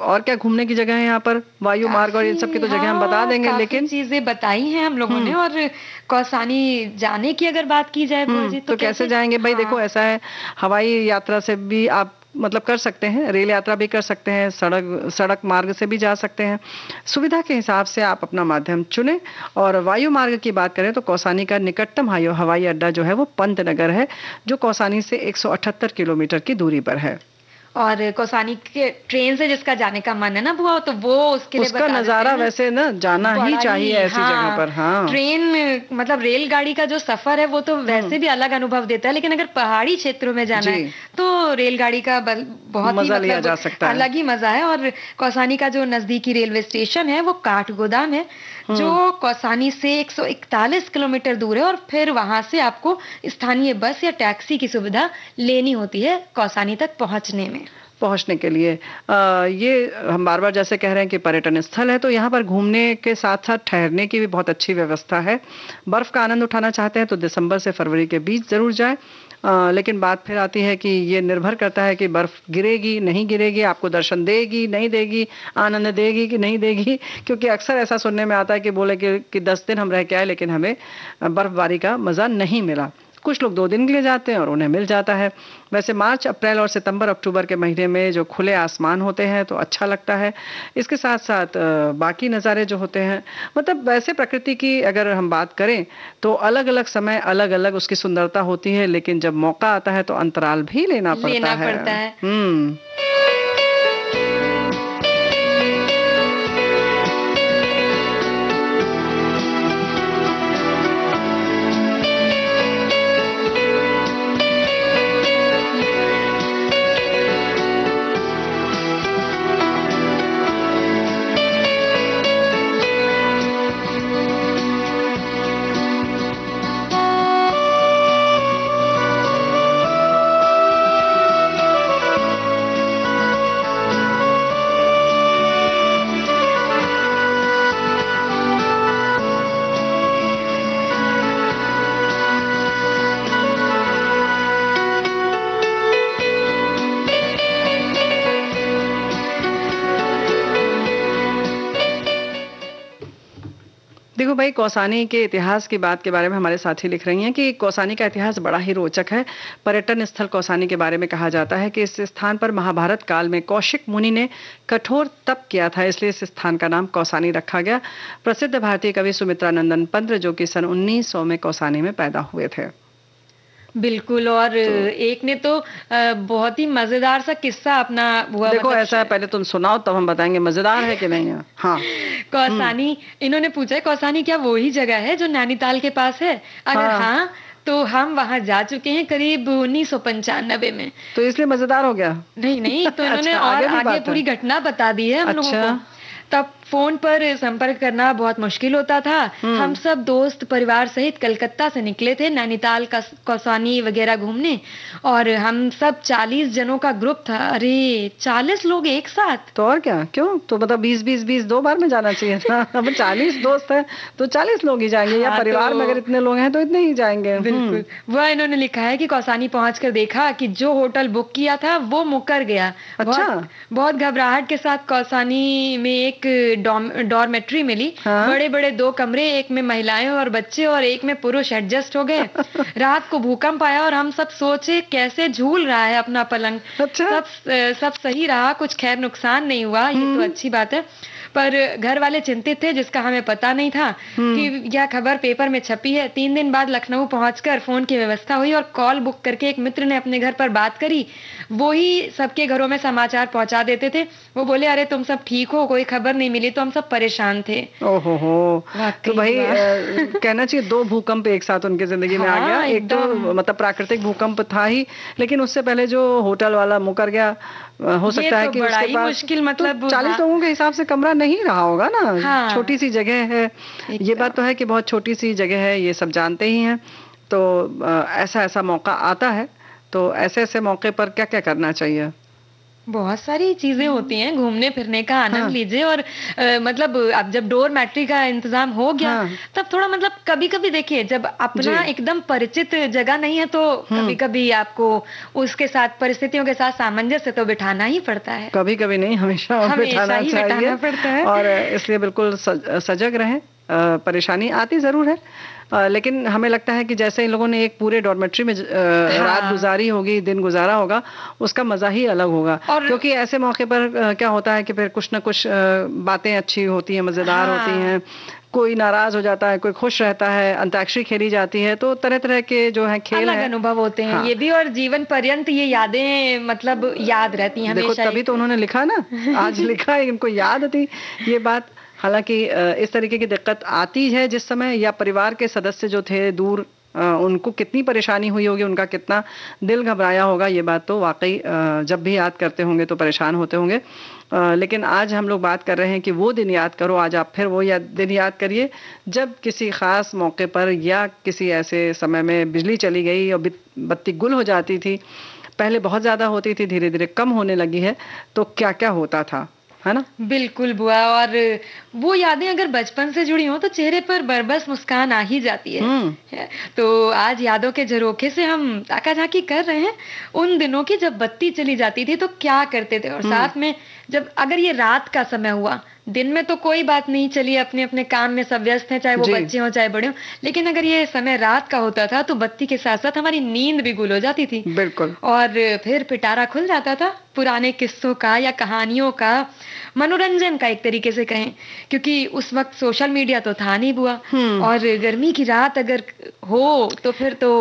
और क्या घूमने की जगह है यहाँ पर? वायु मार्ग और इन सब की तो जगह हम बता देंगे, लेकिन चीजें बताई हैं हम लोगों ने। और कौसानी जाने की अगर बात की जाए बुआ जी, तो कैसे जाएंगे भाई? देखो ऐसा है, हवाई यात्रा से भी आप मतलब कर सकते हैं, रेल यात्रा भी कर सकते हैं, सड़क मार्ग से भी जा सकते हैं। सुविधा के हिसाब से आप अपना माध्यम चुनें। और वायु मार्ग की बात करें तो कौसानी का निकटतम हवाई अड्डा जो है वो पंतनगर है, जो कौसानी से 178 किलोमीटर की दूरी पर है। और कौसानी के ट्रेन से जिसका जाने का मन है ना बुआ, तो वो उसके लिए उसका नजारा वैसे ना जाना ही चाहिए ऐसी जगह पर। हाँ, ट्रेन मतलब रेलगाड़ी का जो सफर है वो तो वैसे भी अलग अनुभव देता है, लेकिन अगर पहाड़ी क्षेत्रों में जाना है तो रेलगाड़ी का बहुत मजा लिया जा सकता है, अलग ही मजा है। और कौसानी का जो नजदीकी रेलवे स्टेशन है वो काठगोदाम है, जो कौसानी से 141 किलोमीटर दूर है। और फिर वहां से आपको स्थानीय बस या टैक्सी की सुविधा लेनी होती है कौसानी तक पहुंचने के लिए। ये हम बार बार जैसे कह रहे हैं कि पर्यटन स्थल है, तो यहाँ पर घूमने के साथ साथ ठहरने की भी बहुत अच्छी व्यवस्था है। बर्फ का आनंद उठाना चाहते हैं तो दिसंबर से फरवरी के बीच जरूर जाएं। लेकिन बात फिर आती है कि ये निर्भर करता है कि बर्फ गिरेगी नहीं गिरेगी, आपको दर्शन देगी नहीं देगी, आनंद देगी कि नहीं देगी। क्योंकि अक्सर ऐसा सुनने में आता है कि बोले कि 10 दिन हम रह के आए लेकिन हमें बर्फबारी का मजा नहीं मिला। कुछ लोग 2 दिन के लिए जाते हैं और उन्हें मिल जाता है। वैसे मार्च, अप्रैल और सितंबर, अक्टूबर के महीने में जो खुले आसमान होते हैं तो अच्छा लगता है। इसके साथ साथ बाकी नज़ारे जो होते हैं, मतलब वैसे प्रकृति की अगर हम बात करें तो अलग अलग समय अलग अलग उसकी सुंदरता होती है, लेकिन जब मौका आता है तो अंतराल भी लेना पड़ता है। देखो भाई, कौसानी के इतिहास की बात के बारे में हमारे साथी लिख रही हैं कि कौसानी का इतिहास बड़ा ही रोचक है। पर्यटन स्थल कौसानी के बारे में कहा जाता है कि इस स्थान पर महाभारत काल में कौशिक मुनि ने कठोर तप किया था, इसलिए इस स्थान का नाम कौसानी रखा गया। प्रसिद्ध भारतीय कवि सुमित्रानंदन पंत जो कि सन 1900 में कौसानी में पैदा हुए थे। बिल्कुल। और एक ने तो बहुत ही मजेदार सा किस्सा अपना हुआ। देखो मतलब ऐसा है, पहले तुम सुनाओ तब हम बताएंगे मजेदार है कि नहीं है। हाँ, कौसानी, इन्होंने पूछा है कौसानी क्या वही जगह है जो नैनीताल के पास है? अगर हाँ तो हम वहां जा चुके हैं करीब 1995 में। तो इसलिए मजेदार हो गया? नहीं नहीं, तो इन्होंने अच्छा, और भी आगे बात है। पूरी घटना बता दी है हम लोगों अच्छा। को। तब फोन पर संपर्क करना बहुत मुश्किल होता था। हम सब दोस्त परिवार सहित कलकत्ता से निकले थे नैनीताल का कौसानी वगैरह घूमने, और हम सब 40 जनों का ग्रुप था। अरे 40 लोग एक साथ! तो और क्या, क्यों? तो मतलब 20-20-20 दो बार में जाना चाहिए था। अब 40 दोस्त हैं तो 40 लोग ही जाएंगे, या हाँ, परिवार में अगर इतने लोग हैं तो इतने ही जाएंगे। बिल्कुल। वह इन्होंने लिखा है कि कौसानी पहुंचकर देखा कि जो होटल बुक किया था वो मुकर गया। अच्छा। बहुत घबराहट के साथ कौसानी में एक डॉर्मेट्री मिली। हाँ? बड़े बड़े 2 कमरे, एक में महिलाएं और बच्चे और एक में पुरुष एडजस्ट हो गए। रात को भूकंप आया और हम सब सोचे कैसे झूल रहा है अपना पलंग। अच्छा। सब सही रहा, कुछ खैर नुकसान नहीं हुआ, ये तो अच्छी बात है। पर घर वाले चिंतित थे, जिसका हमें पता नहीं था कि यह खबर पेपर में छपी है। 3 दिन बाद लखनऊ पहुंचकर फोन की व्यवस्था हुई और कॉल बुक करके एक मित्र ने अपने घर पर बात करी। वो ही सबके घरों में समाचार पहुंचा देते थे। वो बोले, अरे तुम सब ठीक हो, कोई खबर नहीं मिली। तो हम सब परेशान थे। ओहो हो। तो भाई कहना चाहिए 2 भूकंप एक साथ उनकी जिंदगी में आ गया। एक तो मतलब प्राकृतिक भूकंप था ही, लेकिन उससे पहले जो होटल वाला मुकर गया, हो सकता है कि उसके पास मुश्किल, मतलब 40 लोगों के हिसाब से कमरा नहीं रहा होगा ना। हाँ, छोटी सी जगह है, ये बात तो है कि बहुत छोटी सी जगह है, ये सब जानते ही हैं। तो ऐसा ऐसा मौका आता है, तो ऐसे ऐसे मौके पर क्या क्या करना चाहिए? बहुत सारी चीजें होती हैं, घूमने फिरने का आनंद लीजिए। और मतलब अब जब डोरमेट्री का इंतजाम हो गया, तब थोड़ा मतलब कभी कभी देखिए, जब अपना एकदम परिचित जगह नहीं है तो कभी कभी आपको उसके साथ, परिस्थितियों के साथ सामंजस्य तो बिठाना ही पड़ता है। कभी कभी नहीं, हमेशा बिठाना चाहिए पड़ता है। और इसलिए बिल्कुल सजग रहें। परेशानी आती जरूर है, लेकिन हमें लगता है कि जैसे इन लोगों ने एक पूरे डॉर्मेट्री में रात गुजारी होगी, दिन गुजारा होगा, उसका मजा ही अलग होगा। क्योंकि ऐसे मौके पर क्या होता है कि फिर कुछ ना कुछ बातें अच्छी होती हैं, मजेदार होती हैं। कोई नाराज हो जाता है, कोई खुश रहता है, अंताक्षरी खेली जाती है, तो तरह तरह के जो है खेल अलग अनुभव होते हैं। ये भी, और जीवन पर्यंत ये यादें मतलब याद रहती हैं हमेशा। देखो तभी तो उन्होंने लिखा ना, आज लिखा है, इनको याद थी ये बात। हालांकि इस तरीके की दिक्कत आती है जिस समय, या परिवार के सदस्य जो थे दूर, उनको कितनी परेशानी हुई होगी, उनका कितना दिल घबराया होगा, ये बात तो वाकई जब भी याद करते होंगे तो परेशान होते होंगे। लेकिन आज हम लोग बात कर रहे हैं कि वो दिन याद करो। आज आप फिर वो दिन याद करिए जब किसी खास मौके पर या किसी ऐसे समय में बिजली चली गई और बत्ती गुल हो जाती थी। पहले बहुत ज्यादा होती थी, धीरे धीरे कम होने लगी है, तो क्या क्या होता था, है ना? बिल्कुल बुआ। और वो यादें अगर बचपन से जुड़ी हो तो चेहरे पर बरबस मुस्कान आ ही जाती है। तो आज यादों के झरोखे से हम ताका-झाकी कर रहे हैं उन दिनों की जब बत्ती चली जाती थी तो क्या करते थे। और साथ में जब अगर ये रात का समय हुआ, दिन में तो कोई बात नहीं, चलिए अपने अपने काम में सब व्यस्त हैं, चाहे वो बच्चे हों चाहे बड़े हों। लेकिन अगर ये समय रात का होता था तो बत्ती के साथ साथ हमारी नींद भी गुल हो जाती थी। बिल्कुल। और फिर पिटारा खुल जाता था पुराने किस्सों का या कहानियों का, मनोरंजन का एक तरीके से कहें, क्योंकि उस वक्त सोशल मीडिया तो था नहीं बुआ। और गर्मी की रात अगर हो तो फिर तो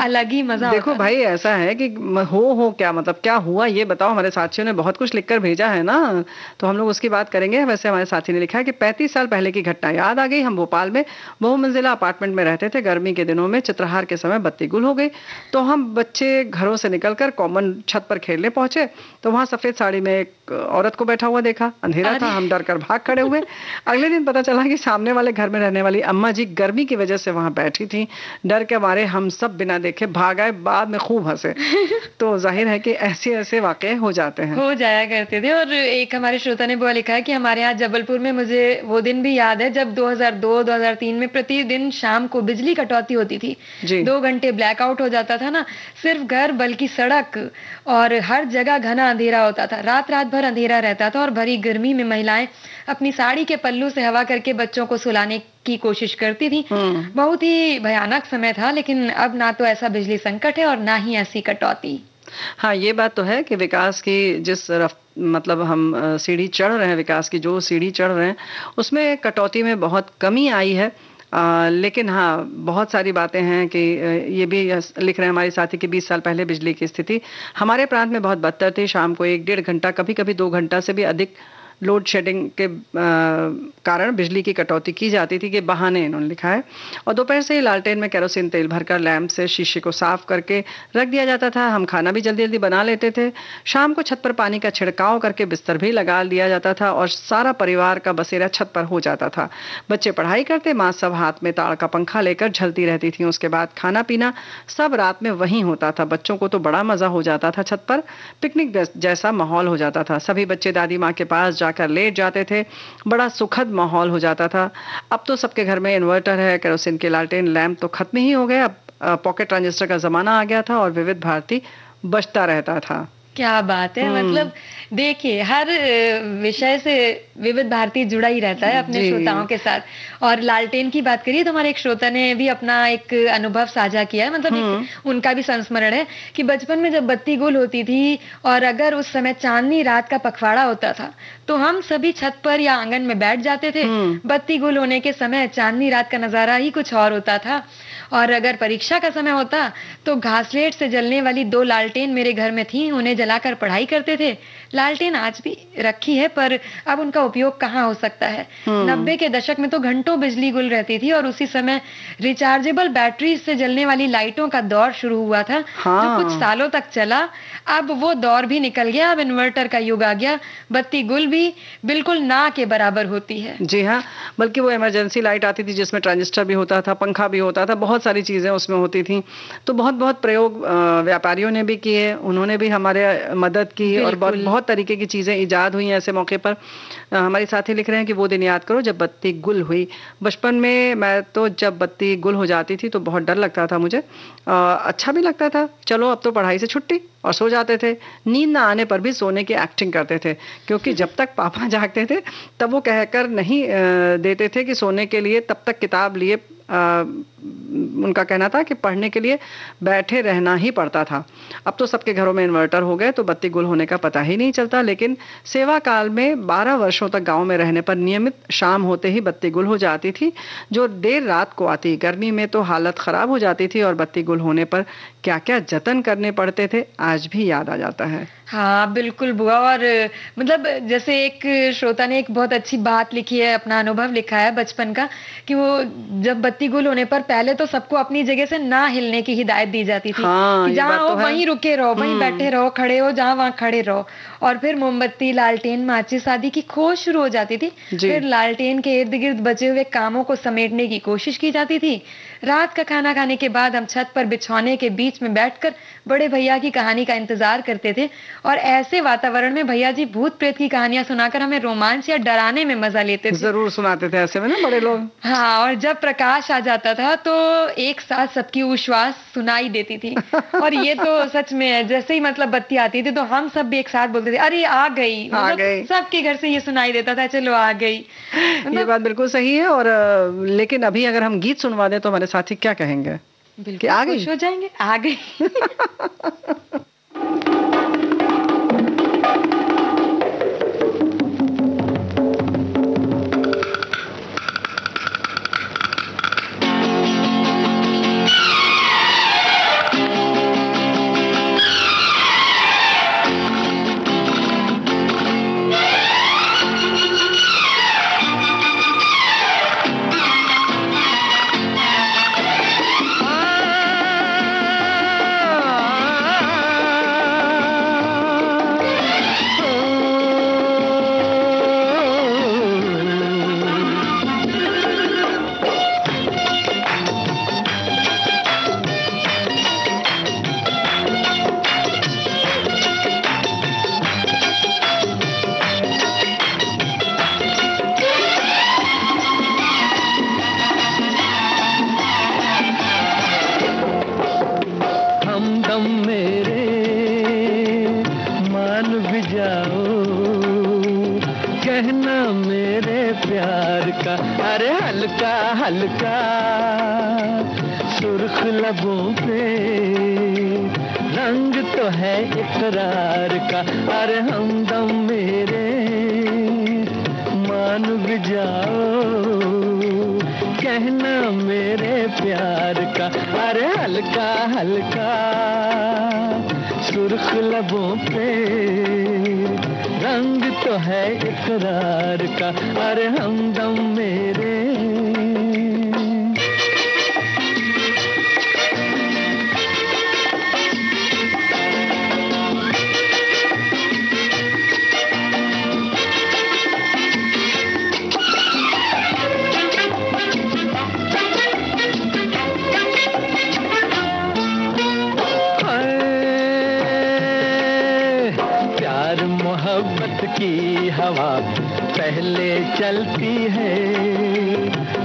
अलग ही मजा देखो होता। भाई ऐसा है कि हो क्या मतलब क्या हुआ ये बताओ। हमारे साथियों ने बहुत कुछ लिखकर भेजा है ना, तो हम लोग उसकी बात करेंगे। वैसे हमारे साथी ने लिखा है कि 35 साल पहले की घटना याद आ गई। हम भोपाल में बहुमंजिला अपार्टमेंट में रहते थे। गर्मी के दिनों में चित्रहार के समय बत्ती गुल हो गई, तो हम बच्चे घरों से निकलकर कॉमन छत पर खेलने पहुंचे, तो वहां सफेद साड़ी में एक औरत को बैठा हुआ देखा। अंधेरा था, हम डर कर भाग खड़े हुए। अगले दिन पता चला कि सामने वाले घर में रहने वाली अम्मा जी गर्मी की वजह से वहां बैठी थी। डर के मारे हम सब बिना देखे भाग आए, बाद में खूब हंसे। तो जाहिर है कि ऐसे ऐसे वाकये हो जाते हैं, हो जाया करते थे। और एक हमारे श्रोता ने वो लिखा है कि हमारे यहाँ जबलपुर में मुझे वो दिन भी याद है जब 2002-2003 में प्रतिदिन शाम को बिजली कटौती होती थी। 2 घंटे ब्लैकआउट हो जाता था ना, सिर्फ घर बल्कि सड़क और हर जगह घना अंधेरा होता था। रात रात भर अंधेरा रहता था और भरी गर्मी में महिलाएं अपनी साड़ी के पल्लू से हवा करके बच्चों को सुलाने की कोशिश करती थी। बहुत ही भयानक समय था, लेकिन अब ना तो ऐसा बिजली संकट है और ना ही ऐसी कटौती। हाँ, ये बात तो है कि विकास की जिस मतलब हम सीढ़ी चढ़ रहे हैं, विकास की जो सीढ़ी चढ़ रहे हैं, उसमें कटौती में बहुत कमी आई है। लेकिन हाँ, बहुत सारी बातें हैं कि ये भी लिख रहे हैं हमारे साथी कि 20 साल पहले बिजली की स्थिति हमारे प्रांत में बहुत बदतर थी। शाम को 1-1.5 घंटा, कभी कभी 2 घंटा से भी अधिक लोड शेडिंग के कारण बिजली की कटौती की जाती थी, के बहाने इन्होंने लिखा है। और दोपहर से ही लालटेन में केरोसिन तेल भरकर लैंप से शीशे को साफ करके रख दिया जाता था। हम खाना भी जल्दी जल्दी बना लेते थे। शाम को छत पर पानी का छिड़काव करके बिस्तर भी लगा दिया जाता था और सारा परिवार का बसेरा छत पर हो जाता था। बच्चे पढ़ाई करते, माँ सब हाथ में ताड़ का पंखा लेकर झलती रहती थी। उसके बाद खाना पीना सब रात में वहीं होता था। बच्चों को तो बड़ा मजा हो जाता था। छत पर पिकनिक जैसा माहौल हो जाता था। सभी बच्चे दादी माँ के पास जाकर लेट जाते थे। बड़ा सुखद माहौल हो जाता था। अब तो सबके घर में इन्वर्टर है। केरोसिन के लालटेन लैंप तो खत्म ही हो गए। अब पॉकेट ट्रांजिस्टर का जमाना आ गया था और विविध भारती बजता रहता था। क्या बात है। मतलब देखिए, हर विषय से विविध भारती जुड़ा ही रहता है अपने श्रोताओं के साथ। और लालटेन की बात करिए तो हमारे एक श्रोता ने भी अपना एक अनुभव साझा किया है। मतलब उनका भी संस्मरण है कि बचपन में जब बत्ती गुल होती थी और अगर उस समय चांदनी रात का पखवाड़ा होता था तो हम सभी छत पर या आंगन में बैठ जाते थे। बत्ती गुल होने के समय चांदनी रात का नजारा ही कुछ और होता था। और अगर परीक्षा का समय होता तो घासलेट से जलने वाली 2 लालटेन मेरे घर में थी, उन्हें जलाकर पढ़ाई करते थे। लालटेन आज भी रखी है पर अब उनका उपयोग कहाँ हो सकता है। 90 के दशक में तो घंटों बिजली गुल रहती थी और उसी समय रिचार्जेबल बैटरी से जलने वाली लाइटों का दौर शुरू हुआ था। जो कुछ सालों तक चला। अब वो दौर भी निकल गया। अब इन्वर्टर का युग आ गया। बत्ती गुल भी बिल्कुल ना के बराबर होती है। जी हाँ, बल्कि वो इमरजेंसी लाइट आती थी जिसमें ट्रांजिस्टर भी होता था, पंखा भी होता था, बहुत सारी चीजें उसमें होती थी। तो बहुत बहुत प्रयोग व्यापारियों ने भी किए, उन्होंने भी हमारे मदद की और बहुत तरीके की चीजें इजाद हुई ऐसे मौके पर। हमारे साथी लिख रहे हैं कि वो दिन याद करो जब बत्ती गुल हुई। बचपन में मैं तो जब बत्ती गुल हो जाती थी तो बहुत डर लगता था मुझे। अच्छा भी लगता था। चलो अब तो पढ़ाई से छुट्टी, और सो जाते थे। नींद ना आने पर भी सोने की एक्टिंग करते थे, क्योंकि जब तक पापा जागते थे तब वो कहकर नहीं देते थे कि सोने के लिए, तब तक किताब लिए उनका कहना था कि पढ़ने के लिए बैठे रहना ही पड़ता था। अब तो सबके घरों में इन्वर्टर हो गए तो बत्ती गुल होने का पता ही नहीं चलता। लेकिन सेवा काल में 12 वर्षों तक गांव में रहने पर नियमित शाम होते ही बत्ती गुल हो जाती थी, जो देर रात को आती। गर्मी में तो हालत खराब हो जाती थी और बत्ती गुल होने पर क्या क्या जतन करने पड़ते थे, आज भी याद आ जाता है। हाँ बिल्कुल बुआ। और मतलब जैसे एक श्रोता ने एक बहुत अच्छी बात लिखी है, अपना अनुभव लिखा है बचपन का, कि वो जब बत्ती गुल होने पर पहले तो सबको अपनी जगह से ना हिलने की हिदायत दी जाती थी। कि जहाँ हो वहीं रुके रहो, वहीं बैठे रहो, खड़े हो जहाँ वहाँ खड़े रहो। और फिर मोमबत्ती, लालटेन, माचिस आदि की खोज शुरू हो जाती थी। फिर लालटेन के इर्द गिर्द बचे हुए कामों को समेटने की कोशिश की जाती थी। रात का खाना खाने के बाद हम छत पर बिछौने के बीच में बैठकर बड़े भैया की कहानी का इंतजार करते थे। और ऐसे वातावरण में भैया जी भूत प्रेत की कहानियां सुनाकर हमें रोमांच या डराने में मजा लेते थे। जरूर सुनाते थे ऐसे में ना बड़े लोग। हाँ, और जब प्रकाश आ जाता था तो एक साथ सबकी उच्छ्वास सुनाई देती थी। और ये तो सच में है, जैसे ही मतलब बत्ती आती थी तो हम सब भी एक साथ बोलते थे, अरे आ गई। मतलब सबके घर से ये सुनाई देता था, चलो आ गई। ये बात बिल्कुल सही है। और लेकिन अभी अगर हम गीत सुनवा दें तो हमारे साथी क्या कहेंगे? बिल्कुल आ गई, खुश हो जाएंगे, आ गई। हल्का सुर्ख लबों पे रंग तो है इकरार का। अरे हमदम मेरे मान भी जाओ, कहना मेरे प्यार का। अरे हल्का हल्का सुर्ख लबों पे रंग तो है इकरार का, अरे हमदम मेरे। की हवा पहले चलती है,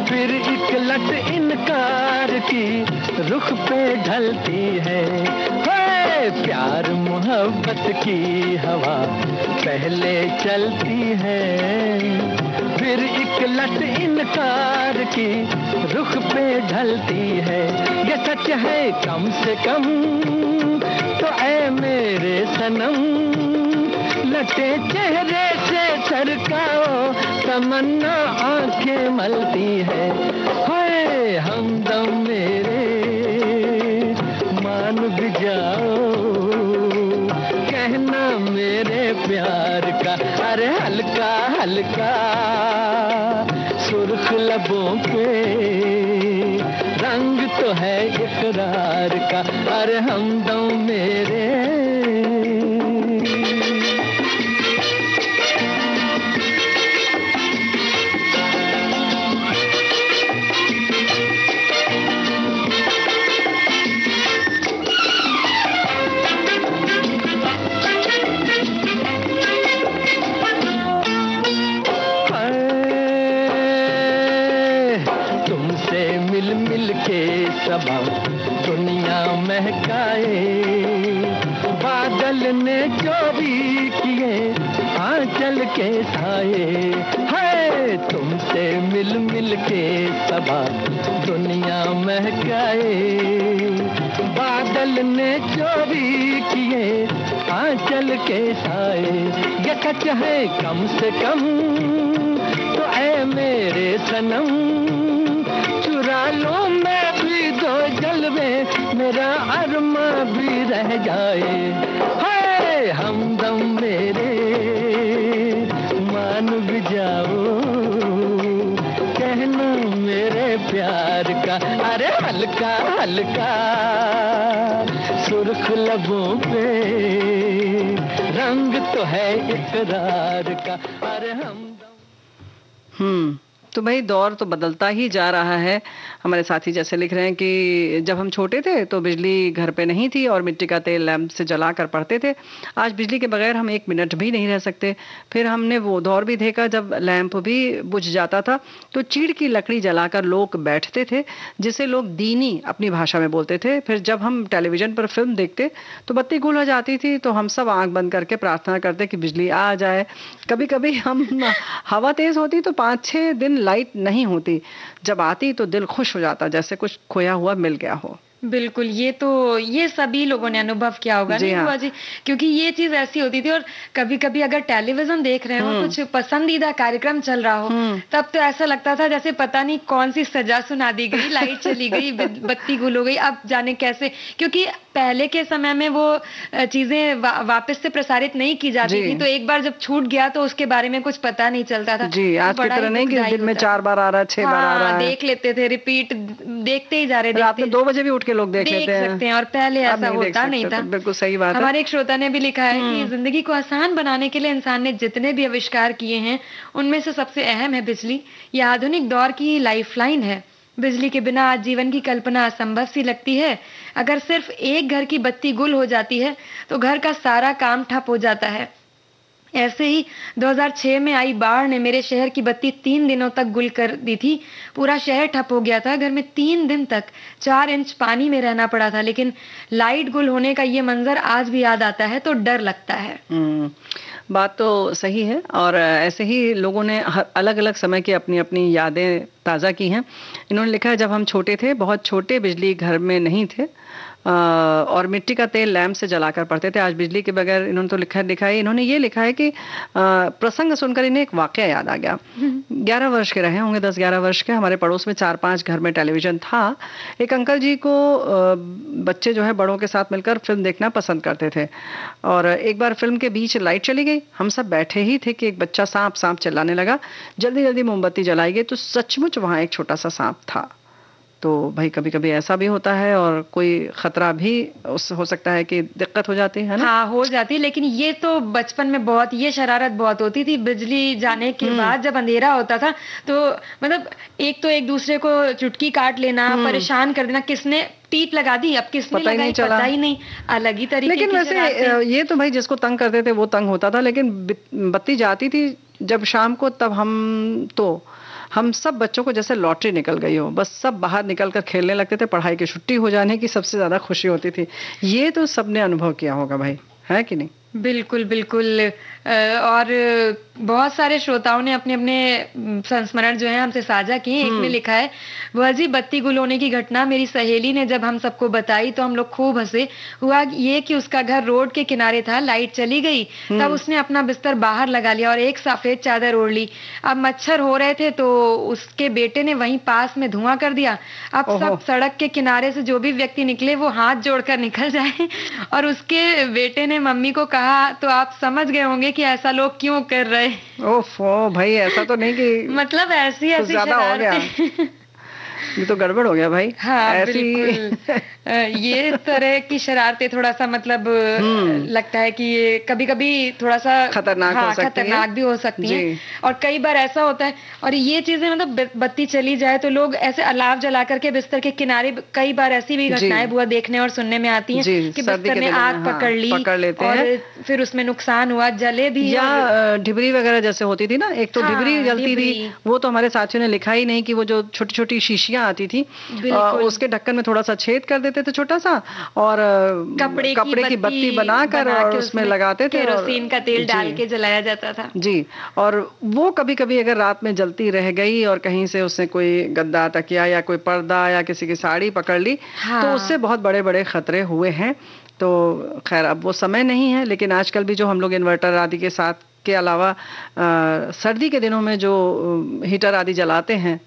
फिर एक लट इनकार की रुख पे ढलती है। प्यार मोहब्बत की हवा पहले चलती है, फिर एक लट इनकार की रुख पे ढलती है। ये सच है कम से कम तो ऐ मेरे सनम, लटे चेहरे से सरकाओ तमन्ना आंखें मलती है। हाय हमदम मेरे मान भी जाओ, कहना मेरे प्यार का, अरे हल्का हल्का सुर्ख लबों पे रंग तो है इकरार का, अरे हमदम मेरे। दुनिया महकाए बादल ने जो भी किए आंचल के साए। है तुमसे मिल मिल के सबा दुनिया महकाए, बादल ने जो भी किए आंचल के साए। ये सच है कम से कम तो ऐ मेरे सनम, चुरा लो मैं भी दो जलवे, मेरा अरमा भी रह जाए। हाय हमदम मेरे मान भी जाओ, कहना मेरे प्यार का, अरे हल्का हल्का सुर्ख लबों पे रंग तो है इकरार का, अरे हमदम। तो भाई दौर तो बदलता ही जा रहा है। हमारे साथी जैसे लिख रहे हैं कि जब हम छोटे थे तो बिजली घर पे नहीं थी और मिट्टी का तेल लैंप से जला कर पढ़ते थे। आज बिजली के बगैर हम 1 मिनट भी नहीं रह सकते। फिर हमने वो दौर भी देखा जब लैंप भी बुझ जाता था तो चीड़ की लकड़ी जलाकर लोग बैठते थे, जिसे लोग दीनी अपनी भाषा में बोलते थे। फिर जब हम टेलीविजन पर फिल्म देखते तो बत्ती गुल हो जाती थी तो हम सब आंख बंद करके प्रार्थना करते कि बिजली आ जाए। कभी कभी हम हवा तेज होती तो 5-6 दिन लाइट नहीं होती, जब आती तो दिल खुश हो जाता जैसे कुछ खोया हुआ मिल गया हो। बिल्कुल, ये सभी लोगों ने अनुभव किया होगा नहीं बुआ जी, क्योंकि ये चीज ऐसी होती थी। और कभी कभी अगर टेलीविजन देख रहे हो, कुछ पसंदीदा कार्यक्रम चल रहा हो, तब तो ऐसा लगता था जैसे पता नहीं कौन सी सजा सुना दी गई, लाइट चली गई, बत्ती गुल हो गई, अब जाने कैसे। क्योंकि पहले के समय में वो चीजें वापस से प्रसारित नहीं की जाती थी, तो एक बार जब छूट गया तो उसके बारे में कुछ पता नहीं चलता था। जी, आज की तरह नहीं कि दिन में 4 बार आ रहा है, 6 बार आ रहा है, देख लेते थे, रिपीट देखते ही जा रहे, रात में 2 बजे भी उठ के लोग देख सकते हैं। और पहले ऐसा होता नहीं था। बिल्कुल सही बात है। हमारे एक श्रोता ने भी लिखा है कि जिंदगी को आसान बनाने के लिए इंसान ने जितने भी आविष्कार किए हैं उनमें से सबसे अहम है बिजली। यह आधुनिक दौर की लाइफलाइन है। बिजली के बिना आज जीवन की कल्पना असंभव सी लगती है। अगर सिर्फ एक घर की बत्ती गुल हो जाती है तो घर का सारा काम ठप हो जाता है। ऐसे ही 2006 में आई बाढ़ ने मेरे शहर की बत्ती 3 दिनों तक गुल कर दी थी। पूरा शहर ठप हो गया था। घर में 3 दिन तक 4 इंच पानी में रहना पड़ा था। लेकिन लाइट गुल होने का ये मंजर आज भी याद आता है तो डर लगता है। बात तो सही है। और ऐसे ही लोगों ने अलग अलग समय की अपनी अपनी यादें ताज़ा की हैं। इन्होंने लिखा है, जब हम छोटे थे, बहुत छोटे, बिजली घर में नहीं थे और मिट्टी का तेल लैंप से जलाकर पढ़ते थे। आज बिजली के बगैर इन्होंने तो लिखा है, इन्होंने ये लिखा है कि प्रसंग सुनकर इन्हें एक वाकया याद आ गया। 11 वर्ष के रहे होंगे, 10-11 वर्ष के। हमारे पड़ोस में 4-5 घर में टेलीविजन था। एक अंकल जी को बच्चे जो है बड़ों के साथ मिलकर फिल्म देखना पसंद करते थे, और एक बार फिल्म के बीच लाइट चली गई। हम सब बैठे ही थे कि एक बच्चा सांप सांप चिल्लाने लगा। जल्दी जल्दी मोमबत्ती जलाई गई तो सचमुच वहां एक छोटा सा सांप था। तो भाई कभी कभी ऐसा भी होता है, और कोई खतरा भी हो सकता है कि दिक्कत हो जाती है ना। हाँ, हो जाती है। लेकिन ये तो बचपन में बहुत, ये शरारत बहुत होती थी। बिजली जाने के बाद जब अंधेरा होता था तो मतलब एक तो एक दूसरे को चुटकी काट लेना, परेशान कर देना, किसने टीप लगा दी, अब किसने लगाई पता ही नहीं, अलग ही तरीके की। लेकिन वैसे ये तो भाई जिसको तंग करते थे वो तंग होता था, लेकिन बत्ती जाती थी जब शाम को, तब हम सब बच्चों को जैसे लॉटरी निकल गई हो, बस सब बाहर निकल कर खेलने लगते थे। पढ़ाई की छुट्टी हो जाने की सबसे ज्यादा खुशी होती थी। ये तो सबने अनुभव किया होगा भाई, है कि नहीं? बिल्कुल बिल्कुल। और बहुत सारे श्रोताओं ने अपने अपने संस्मरण जो है हमसे साझा किए। एक ने लिखा है, वह जी बत्ती गुल होने की घटना मेरी सहेली ने जब हम सबको बताई तो हम लोग खूब हंसे। हुआ ये कि उसका घर रोड के किनारे था, लाइट चली गई, तब उसने अपना बिस्तर बाहर लगा लिया और एक सफेद चादर ओढ़ ली। अब मच्छर हो रहे थे तो उसके बेटे ने वहीं पास में धुआं कर दिया। अब सब सड़क के किनारे से जो भी व्यक्ति निकले वो हाथ जोड़कर निकल जाए। और उसके बेटे ने मम्मी को कहा, तो आप समझ गए होंगे कि ऐसा लोग क्यों कर रहे। ओफो भाई, ऐसा तो नहीं कि मतलब ऐसी ज्यादा हो गया, ये तो गड़बड़ हो गया भाई। हाँ, ऐसी ये तरह की शरारतें थोड़ा सा मतलब लगता है कि ये कभी कभी थोड़ा सा खतरनाक भी हो सकती हैं। और कई बार ऐसा होता है, और ये चीजें मतलब बत्ती चली जाए तो लोग ऐसे अलाव जला करके बिस्तर के किनारे, कई बार ऐसी भी घटनाएं बुआ देखने और सुनने में आती हैं कि बिस्तर ने आग पकड़ ली और फिर उसमें नुकसान हुआ, जले भी। या ढिबरी वगैरह जैसे होती थी ना, एक तो ढिबरी जलती थी, वो तो हमारे साथियों ने लिखा ही नहीं कि वो जो छोटी छोटी शीशियां आती थी उसके ढक्कन में थोड़ा सा छेद कर देते थे छोटा सा, और कपड़े की बत्ती बनाकर और उसमें लगाते थे, केरोसिन का तेल डाल के जलाया जाता था जी। और वो कभी कभी अगर रात में जलती रह गई और कहीं से उसने कोई गद्दा, तकिया या कोई पर्दा या किसी की साड़ी पकड़ ली, तो उससे बहुत बड़े बड़े खतरे हुए हैं। तो खैर अब वो समय नहीं है, लेकिन आजकल भी जो हम लोग इन्वर्टर आदि के साथ के अलावा सर्दी के दिनों में जो हीटर आदि जलाते हैं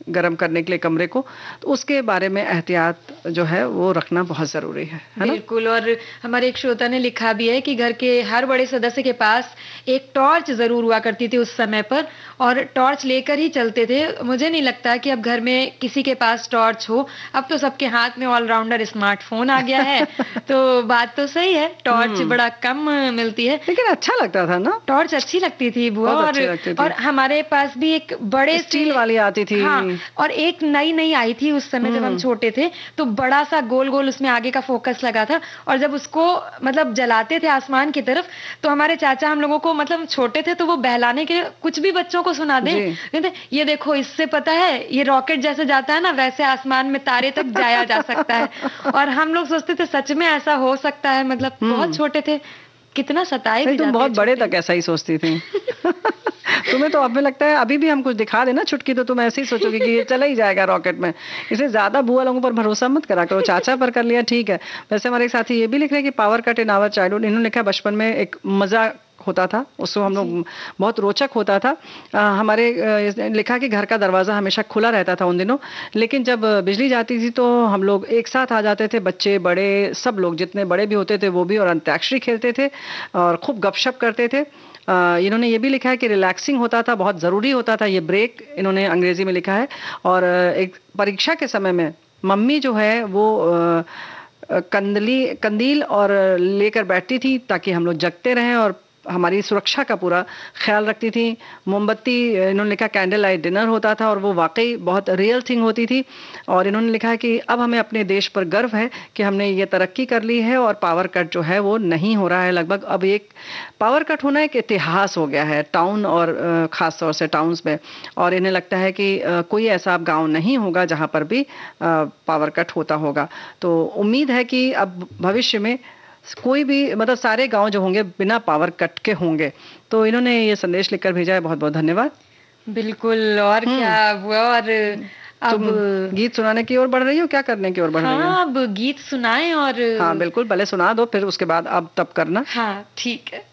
गर्म करने के लिए कमरे को, तो उसके बारे में एहतियात जो है वो रखना बहुत जरूरी है ना? बिल्कुल। और हमारे एक श्रोता ने लिखा भी है कि घर के हर बड़े सदस्य के पास एक टॉर्च जरूर हुआ करती थी उस समय पर, और टॉर्च लेकर ही चलते थे। मुझे नहीं लगता कि अब घर में किसी के पास टॉर्च हो, अब तो सबके हाथ में ऑलराउंडर स्मार्टफोन आ गया है। तो बात तो सही है, टॉर्च बड़ा कम मिलती है, लेकिन अच्छा लगता था ना, टॉर्च अच्छी लगती थी बुआ। और हमारे पास भी एक बड़े स्टील वाली आती थी। हाँ, और एक नई आई थी उस समय जब हम छोटे थे, तो बड़ा सा गोल गोल उसमें आगे का फोकस लगा था, और जब उसको मतलब जलाते थे आसमान की तरफ, तो हमारे चाचा हम लोगों को, मतलब छोटे थे तो वो बहलाने के लिए कुछ भी बच्चों को सुना दे, कहते ये देखो इससे पता है ये रॉकेट जैसे जाता है ना, वैसे आसमान में तारे तक जाया जा सकता है। और हम लोग सोचते थे सच में ऐसा हो सकता है, मतलब बहुत छोटे थे, कितना सताए भी तुम बहुत बड़े तक ऐसा ही सोचती थी। तुम्हें तो अब में लगता है अभी भी हम कुछ दिखा देना छुटकी तो तुम ऐसे ही सोचोगे कि ये चला ही जाएगा रॉकेट में। इसे ज्यादा बुआ लोगों पर भरोसा मत करा करो, चाचा पर कर लिया ठीक है। वैसे हमारे एक साथी ये भी लिख रहे हैं कि power cut in our childhood, इन्होंने लिखा बचपन में एक मजा होता था, उसको हम लोग बहुत रोचक होता था। हमारे लिखा कि घर का दरवाजा हमेशा खुला रहता था उन दिनों, लेकिन जब बिजली जाती थी तो हम लोग एक साथ आ जाते थे, बच्चे बड़े सब लोग, जितने बड़े भी होते थे वो भी, और अंताक्षरी खेलते थे और खूब गपशप करते थे। इन्होंने ये भी लिखा है कि रिलैक्सिंग होता था, बहुत ज़रूरी होता था ये ब्रेक, इन्होंने अंग्रेजी में लिखा है। और एक परीक्षा के समय में मम्मी जो है वो कंदील और लेकर बैठती थी ताकि हम लोग जगते रहें और हमारी सुरक्षा का पूरा ख्याल रखती थी। मोमबत्ती, इन्होंने लिखा कैंडल लाइट डिनर होता था और वो वाकई बहुत रियल थिंग होती थी। और इन्होंने लिखा है कि अब हमें अपने देश पर गर्व है कि हमने ये तरक्की कर ली है और पावर कट जो है वो नहीं हो रहा है लगभग। अब एक पावर कट होना एक इतिहास हो गया है टाउन और ख़ास तौर से टाउन्स में, और इन्हें लगता है कि कोई ऐसा अब गाँव नहीं होगा जहाँ पर भी पावर कट होता होगा। तो उम्मीद है कि अब भविष्य में कोई भी, मतलब सारे गांव जो होंगे बिना पावर कट के होंगे। तो इन्होंने ये संदेश लिखकर भेजा है, बहुत बहुत धन्यवाद। बिल्कुल, और क्या हुआ। और तुम गीत सुनाने की ओर बढ़ रही हो, क्या करने की ओर बढ़ रही हो? हाँ, अब गीत सुनाएं और हाँ बिल्कुल, पहले सुना दो, फिर उसके बाद अब तब करना। हाँ ठीक है।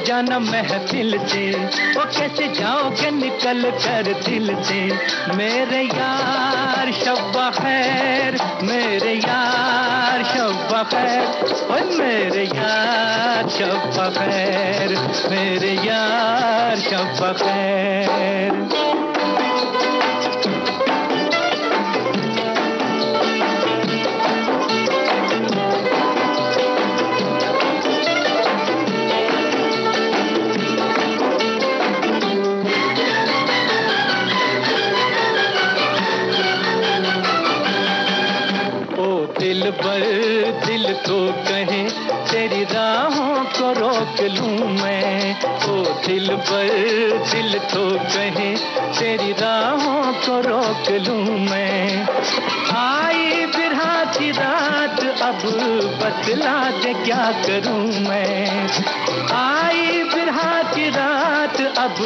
जाना महफिल से, वो कैसे जाओगे निकल कर दिल से। मेरे यार शब्बा खैर, मेरे यार शब्बा खैर, ओए मेरे यार शब्बा खैर, मेरे यार शब्बा खैर। दिल तो कहे तेरी राहों को रोक लूं मैं, ओ दिल तो कहे तेरी राहों को रोक लूं मैं। आई बिरहा की रात अब बतला दे क्या करूं मैं, आई बिरहा की रात अब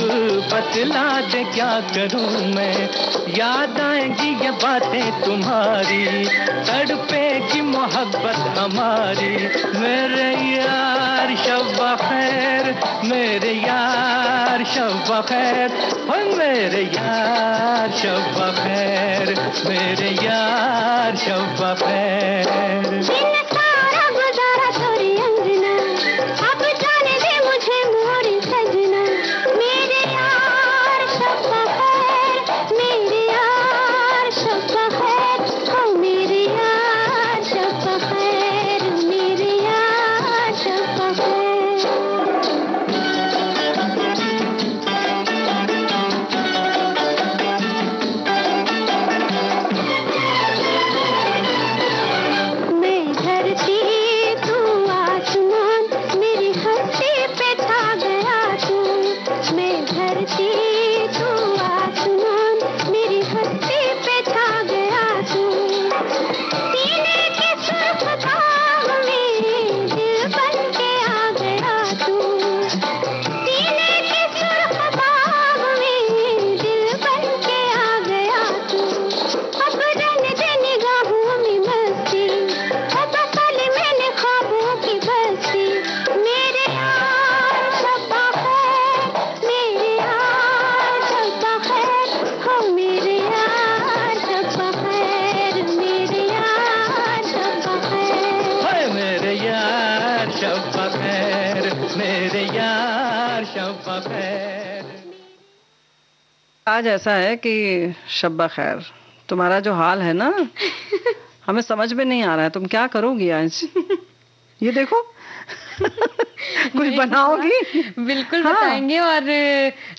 बतला दे क्या करूं मैं। याद आएंगी ये बातें तुम्हारी, तड़पेगी मोहब्बत हमारी। मेरे यार शब्बा खैर, मेरे यार शब्बा खैर, मेरे यार शब्बा खैर, मेरे यार शब्बा खैर। आज ऐसा है कि शब्बा खैर, तुम्हारा जो हाल है ना हमें समझ में नहीं आ रहा है, तुम क्या करोगी आज? ये देखो कुछ बनाओगी? बिल्कुल बताएंगे। और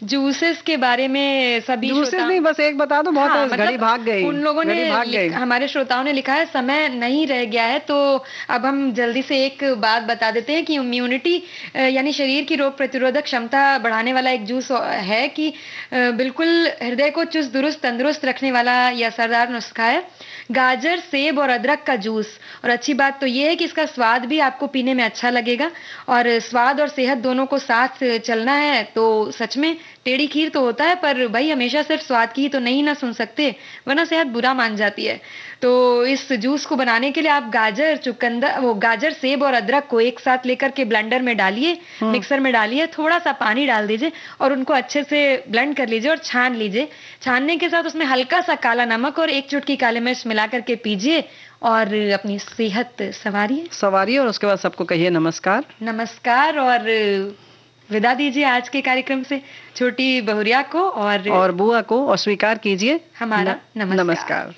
जूसेस के बारे में सभी जूसेस नहीं, बस एक बता दो, बहुत मतलब घड़ी भाग गई। उन लोगों ने, हमारे श्रोताओं ने लिखा है समय नहीं रह गया है, तो अब हम जल्दी से एक बात बता देते हैं कि इम्यूनिटी यानी शरीर की रोग प्रतिरोधक क्षमता बढ़ाने वाला एक जूस है कि बिल्कुल हृदय को चुस्त दुरुस्त तंदुरुस्त रखने वाला यह असरदार नुस्खा है, गाजर, सेब और अदरक का जूस। और अच्छी बात तो ये है कि इसका स्वाद भी आपको पीने में अच्छा लगेगा, और स्वाद और सेहत दोनों को साथ चलना है तो सच में टेढ़ी खीर तो होता है, पर भाई हमेशा सिर्फ स्वाद की ही तो नहीं ना सुन सकते, वरना सेहत बुरा मान जाती है। तो इस जूस को बनाने के लिए आप गाजर, सेब और अदरक को एक साथ लेकर के ब्लेंडर में डालिए, मिक्सर में डालिए, थोड़ा सा पानी डाल दीजिए और उनको अच्छे से ब्लेंड कर लीजिए और छान लीजिए। छानने के साथ उसमें हल्का सा काला नमक और 1 चुटकी काली मिर्च मिला करके पीजिए और अपनी सेहत सवारिए। और उसके बाद सबको कहिए नमस्कार और विदा दीजिए आज के कार्यक्रम से छोटी बहुरिया को और बुआ को, और स्वीकार कीजिए हमारा नमस्कार।